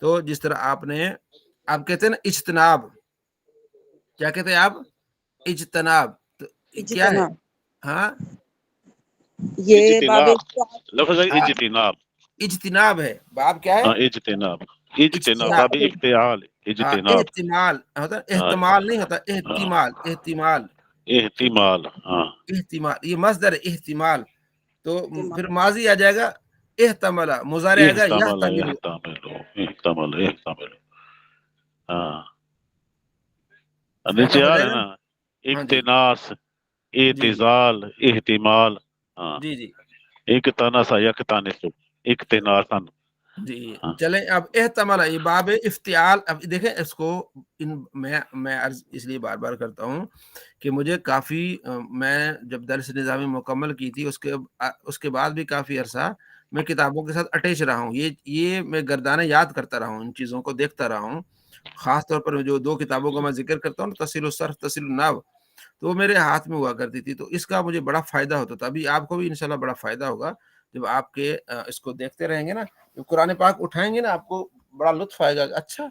تو جس طرح آپ کہتے ہیں نا اجتناب، کیا کہتے ہیں آپ؟ اجتناب. تو کیا ہے؟ اجتناب، ہاں یہ باب اجتناب، لفظ ہے ہاں، اجتناب. اجتناب ہے. باب کیا ہے؟ ہاں اجتناب، اجتناب اجتناب. باب افتعال، ہاں اجتناب. احتمال ہوتا ہے، ہاں احتمال نہیں ہوتا، ہاں، احتمال، احتمال. ٹھیک ہے، احتمال. ہاں احتمال یہ مصدر ہے، احتمال. تو اجتماع. پھر ماضی آ جائے گا احتمل، مضارع آئے گا احتمل یحتمل. احتمل احتمل احتمل. ہاں واضح نیچے ہو آ جائے رہا ہے گا. نا، ہاں جی اقتناس، جی جی اعتزال، احتمال. ہاں جی جی اقتناس یقتنس، اقتناسن. جی. ہاں چلیں اب احتمل یہ باب افتعال. اب دیکھیں اس کو میں عرض اس لیے بار بار کرتا ہوں کہ مجھے کافی میں جب درس نظامی مکمل کی تھی اس کے بعد بھی کافی عرصہ میں کتابوں کے ساتھ اٹیچ رہا ہوں. یہ میں گردانیں یاد کرتا رہا ہوں، ان چیزوں کو دیکھتا رہا ہوں. خاص طور پر جو 2 کتابوں کا میں ذکر کرتا ہوں، تسہیل الصرف، تسہیل النحو، تو وہ میرے ہاتھ میں ہوا کرتی تھی. تو اس کا مجھے بڑا فائدہ ہوتا تھا. ابھی آپ کو بھی انشاءاللہ بڑا فائدہ ہوگا جب آپ کے اس کو دیکھتے رہیں گے نا، جب قرآن پاک اٹھائیں گے نا، آپ کو بڑا لطف آئے گا. اچھا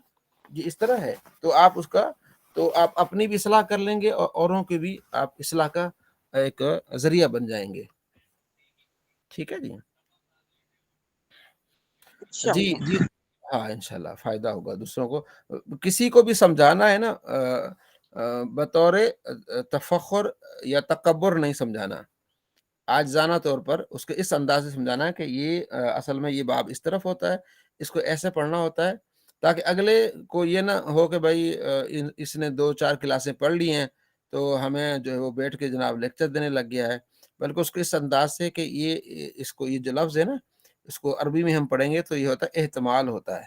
یہ اس طرح ہے. تو آپ اپنی بھی اصلاح کر لیں گے اور اوروں کے بھی آپ اصلاح کا ایک ذریعہ بن جائیں گے. ٹھیک ہے جی. جی انشاءاللہ. جی ہاں انشاءاللہ فائدہ ہوگا دوسروں کو. کسی کو بھی سمجھانا ہے نا بطور تفخر یا تکبر نہیں سمجھانا، عاجزانہ طور پر اس کو اس انداز سے سمجھانا ہے کہ یہ اصل میں یہ باب اس طرف ہوتا ہے، اس کو ایسے پڑھنا ہوتا ہے، تاکہ اگلے کو یہ نہ ہو کہ بھائی اس نے 2-4 کلاسیں پڑھ لی ہیں تو ہمیں جو ہے وہ بیٹھ کے جناب لیکچر دینے لگ گیا ہے. بلکہ اس کو اس انداز سے کہ یہ جو لفظ ہے نا، اس کو عربی میں ہم پڑھیں گے تو یہ ہوتا ہے احتمال ہوتا ہے،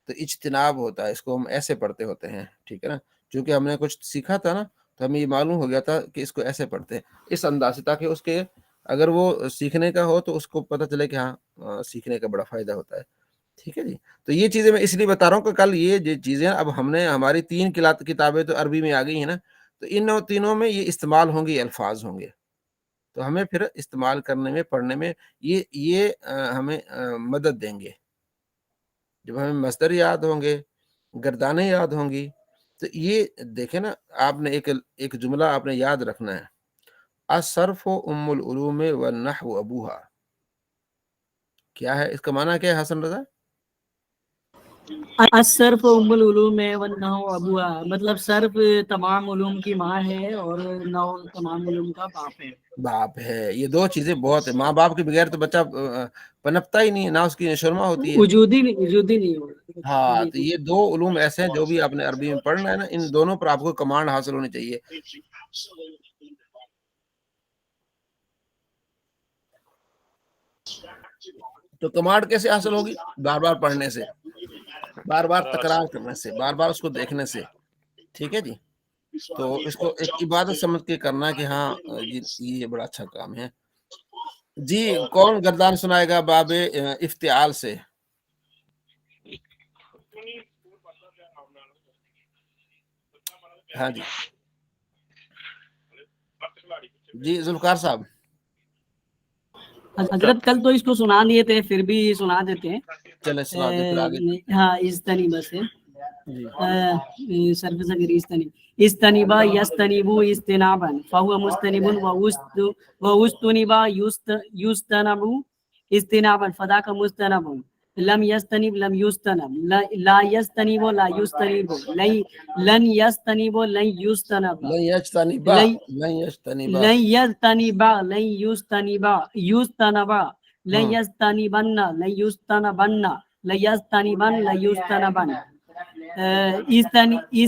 تو اجتناب ہوتا ہے. اس کو ہم ایسے پڑھتے ہوتے ہیں. ٹھیک ہے نا، چونکہ ہم نے کچھ سیکھا تھا نا، تو ہمیں یہ معلوم ہو گیا تھا کہ اس کو ایسے پڑھتے ہیں اس انداز سے، تاکہ اس کے اگر وہ سیکھنے کا ہو تو اس کو پتہ چلے کہ ہاں سیکھنے کا بڑا فائدہ ہوتا ہے. ٹھیک ہے جی. تو یہ چیزیں میں اس لیے بتا رہا ہوں کہ کل یہ جو چیزیں اب ہماری 3 کتابیں تو عربی میں آ گئی ہیں نا، تو ان تینوں میں یہ استعمال ہوں گے، الفاظ ہوں گے. تو ہمیں پھر استعمال کرنے میں، پڑھنے میں یہ ہمیں مدد دیں گے. جب ہمیں مصدر یاد ہوں گے، گردانیں یاد ہوں گی، تو یہ دیکھیں نا، آپ نے ایک جملہ آپ نے یاد رکھنا ہے، الصرف ام العلوم والنحو ابوہا. کیا ہے اس کا معنی؟ کیا ہے حسن رضا؟ الصرف ام العلوم والنحو ابوہا، مطلب صرف تمام علوم کی ماں ہے اور نحو تمام علوم کا باپ ہے. باپ ہے. یہ 2 چیزیں بہت ہیں. ماں باپ کے بغیر تو بچہ پنپتا ہی نہیں ہے، نہ اس کی نشوونما ہوتی ہے. وجودی نہیں ہوگا. ہاں تو یہ 2 علوم ایسے ہیں جو بھی آپ نے عربی میں پڑھنا ہے نا، ان دونوں پر آپ کو کمانڈ حاصل ہونی چاہیے. تو کمانڈ کیسے حاصل ہوگی؟ بار بار پڑھنے سے، بار بار تکرار کرنے سے، بار بار اس کو دیکھنے سے. ٹھیک ہے جی. تو اس کو ایک عبادت سمجھ کے کرنا کہ ہاں یہ بڑا اچھا کام ہے. جی کون گردان سنائے گا باب افتعال سے؟ ہاں جی جی ذوالفقار صاحب. حضرت کل تو اس کو سنا دیے تھے، پھر بھی سنا دیتے ہیں. چلے سنا دے پھر آگے. ہاں اجتنب سے جی صرف ضمیر اجتنبا یستنبو اجتنابا فهو مجتنب واجتنبا یجتنب اجتنابا فذاك مجتنب. لم يجتنب لم يجتنب، لا يجتنب لا يجتنب، لن يجتنب لن يجتنب، لن يجتنبا لن يجتنبا لن يجتنبا لن يجتنبا يجتنبا، لن يجتنبن لن يجتنبن، لن يجتنبن لن يجتنبن.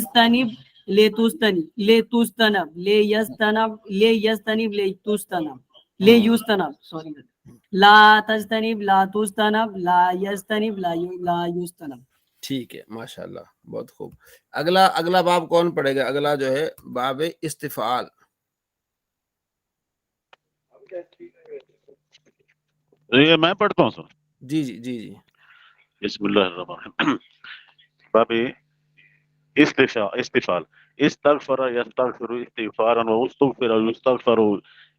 اجتنب لتجتنب، لتجتنب، ليجتنب لتجتنب، ليجتنب، سوری، لا تجتنب لا تجتنب، لا يجتنب لا يجتنب. ٹھیک ہے ماشاء اللہ بہت خوب. اگلا باب کون پڑھے گا؟ اگلا جو ہے باب استفعال. یہ میں پڑھتا ہوں سر. جی جی جی جی بسم اللہ الرحمن الرحیم. باب استفعال. استغفر یستغفر استغفارا واستغفر یستغفر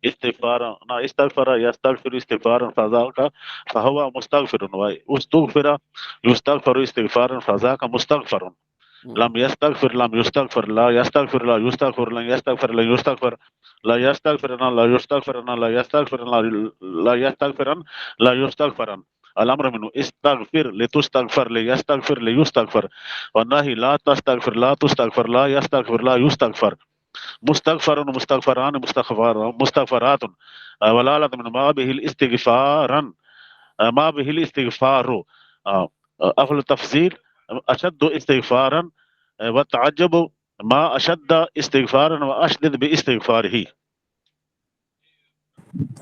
استغفارا نا استغفر يستغفر استغفارا فذاك فهو مستغفر واستغفر يستغفر استغفارا فذاك مستغفر لم يستغفر لم يستغفر لا يستغفر لا يستغفر لن يستغفر لا يستغفر لا يستغفرن لا يستغفرن لا يستغفرن لا يستغفرن لا يستغفرن. الامر منه استغفر لتستغفر ليستغفر ليستغفر والنهي لا تستغفر لا تستغفر لا يستغفر لا يستغفر. مستغفر مستغفران مستغفرات ولالة من ما به الاستغفارا ما به الاستغفار. أهل التفسير أشد استغفارا وتعجب ما أشد استغفارا وأشدد باستغفاره.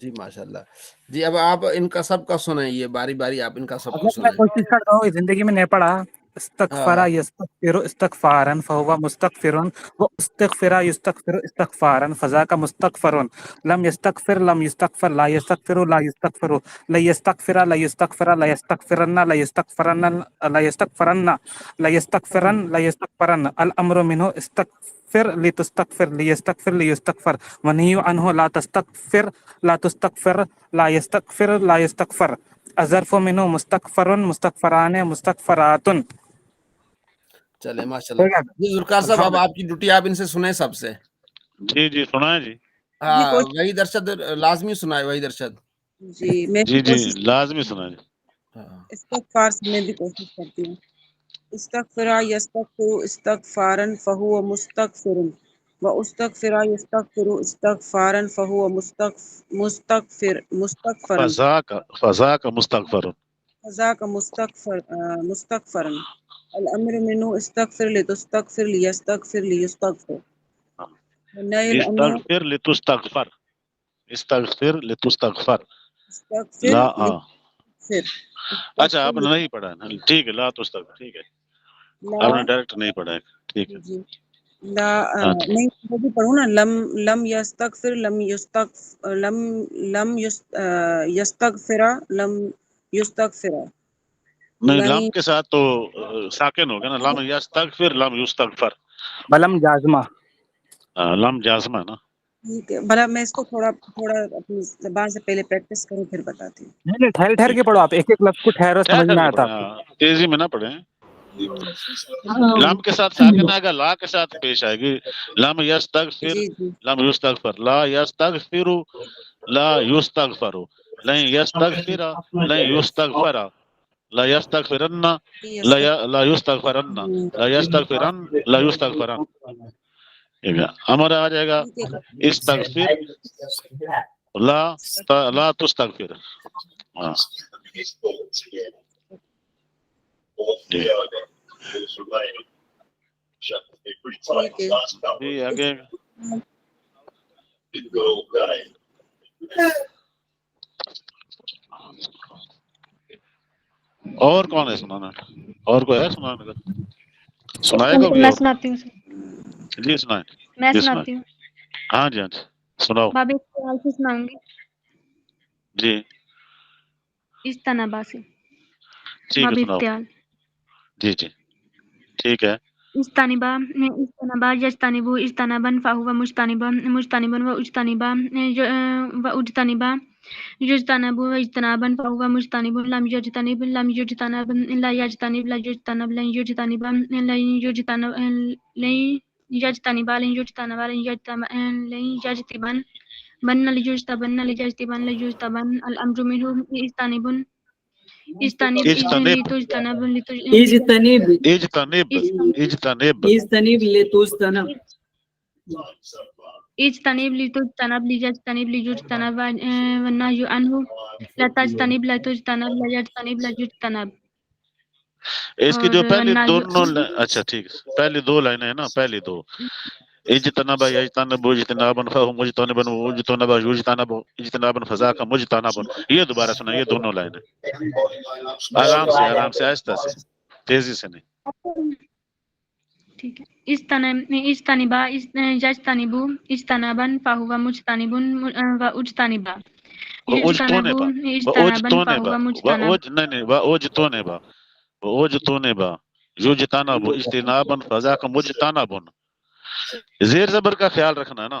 جی ماشاء اللہ. جی اب آپ ان کا سب کا سنائیے باری باری, آپ ان کا سب کو اگر میں سنائیں. کوشش کرتا ہوں زندگی میں نہیں پڑھا. استغفر یستغفر استغفارا فهو مستغفر واستغفر يستغفر استغفارا فذاك مستغفر لم يستغفر لم يستغفر لا يستغفر لا يستغفر لا يستغفر لا يستغفر لا يستغفرن لا يستغفرن لا يستغفرن لا يستغفرن لا يستغفرن. الامر منه استغفر لتستغفر ليستغفر ليستغفر ونهي عنه لا تستغفر لا تستغفر لا يستغفر لا يستغفر. الظرف منه مستغفر مستغفران مستغفرات. چلے ماشاء اللہ. جی ذوالفقار صاحب اب آپ کی ڈیوٹی, آپ ان سے سنیں سب سے. جی جی سنائیں جی. ہاں وحید ارشد لازمی سنائے. وحید ارشد جی میں جی جی لازمی سنائیں. استغفار سے میں بھی کوشش کرتی ہوں. استغفر یستغفر استغفارا فهو مستغفر واستغفر یستغفر استغفارا فهو مستغفر فذاك مستغفر فذاك مستغفرا. الامر منه استغفر لتستغفر ليستغفر ليستغفر. استغفر لتستغفر استغفر لتستغفر لا اچھا آپ نے نہیں پڑھا ہے, ٹھیک ہے. لا تستغفر ٹھیک ہے, آپ نے ڈائریکٹ نہیں پڑھا ہے, ٹھیک ہے. جی لا نہیں وہ بھی پڑھوں نا. لم یستغفر لم یستغفر لم یستغفر لم یستغفر. نہیں لام کے ساتھ تو ساکن ہو گیا نا. لم یستغفر لم یستغفر. بلم جازمہ لم جازمہ نا. ٹھیک ہے بھلا میں اس کو تھوڑا اپنی زبان سے پہلے پریکٹس کروں پھر بتاتی ہوں. نہیں ٹھہر ٹھہر کے پڑھو آپ, ایک ایک لفظ کو ٹھہرو سمجھ میں آتا. تیزی میں نہ پڑھیں. لام کے ساتھ ساکن آئے گا, لا کے ساتھ پیش آئے گی. لم یستغفر لم یستغفر لا یستغفر لا یستغفر لن یستغفر لن یستغفر لا یستغفرن لا یستغفرن لا یستغفرن لا یستغفرن. ہمارا آ جائے گا استغفر لا تستغفر. جی آگے اور کون ہے سنانا؟ اور کوئی ہے سنانے کا؟ سنائے گا میں سناتی ہوں. جی سنائیں. میں سناتی ہوں. ہاں جی ہاں جی سناؤ. باب افتعال سے سناؤں گی. جی استنبا سے. ٹھیک باب ہے سناؤ. افتعال. جی جی ٹھیک ہے. استنبا یجتنبو استنبا فهو مجتنبا واجتنبا یجتنب واجتنابا فهو مجتنب. لم يجتنب لا يجتنب لن يجتنب لن يجتنب لن يجتنب ليجتنبن. الأمر منه استنب اجتنب اجتنب اجتنب اجتنب لتجتنب اجتنب لتجتنب ليجتنب ليجتنب والنهي عنه لا تجتنب لا تجتنب لا يجتنب لا يجتنب. اس کی جو پہلی دونوں اچھا ٹھیک ہے, پہلی دو لائنیں ہیں نا, پہلی دو اجتنب یجتنب اجتنابا فهو مجتنب واجتنب یجتنب اجتنابا فذاک مجتنب. یہ دوبارہ سنا, یہ دونوں لائنیں آرام سے آہستہ سے, تیزی سے نہیں. ٹھیک ہے. استنبا یجتنبو اجتنابا فهو مجتنب واجتنبا یجتنبو اجتنابا فهو مجتنب واجتنب یجتنب اجتنابا فذاک مجتنب. زیر زبر کا خیال رکھنا ہے نا.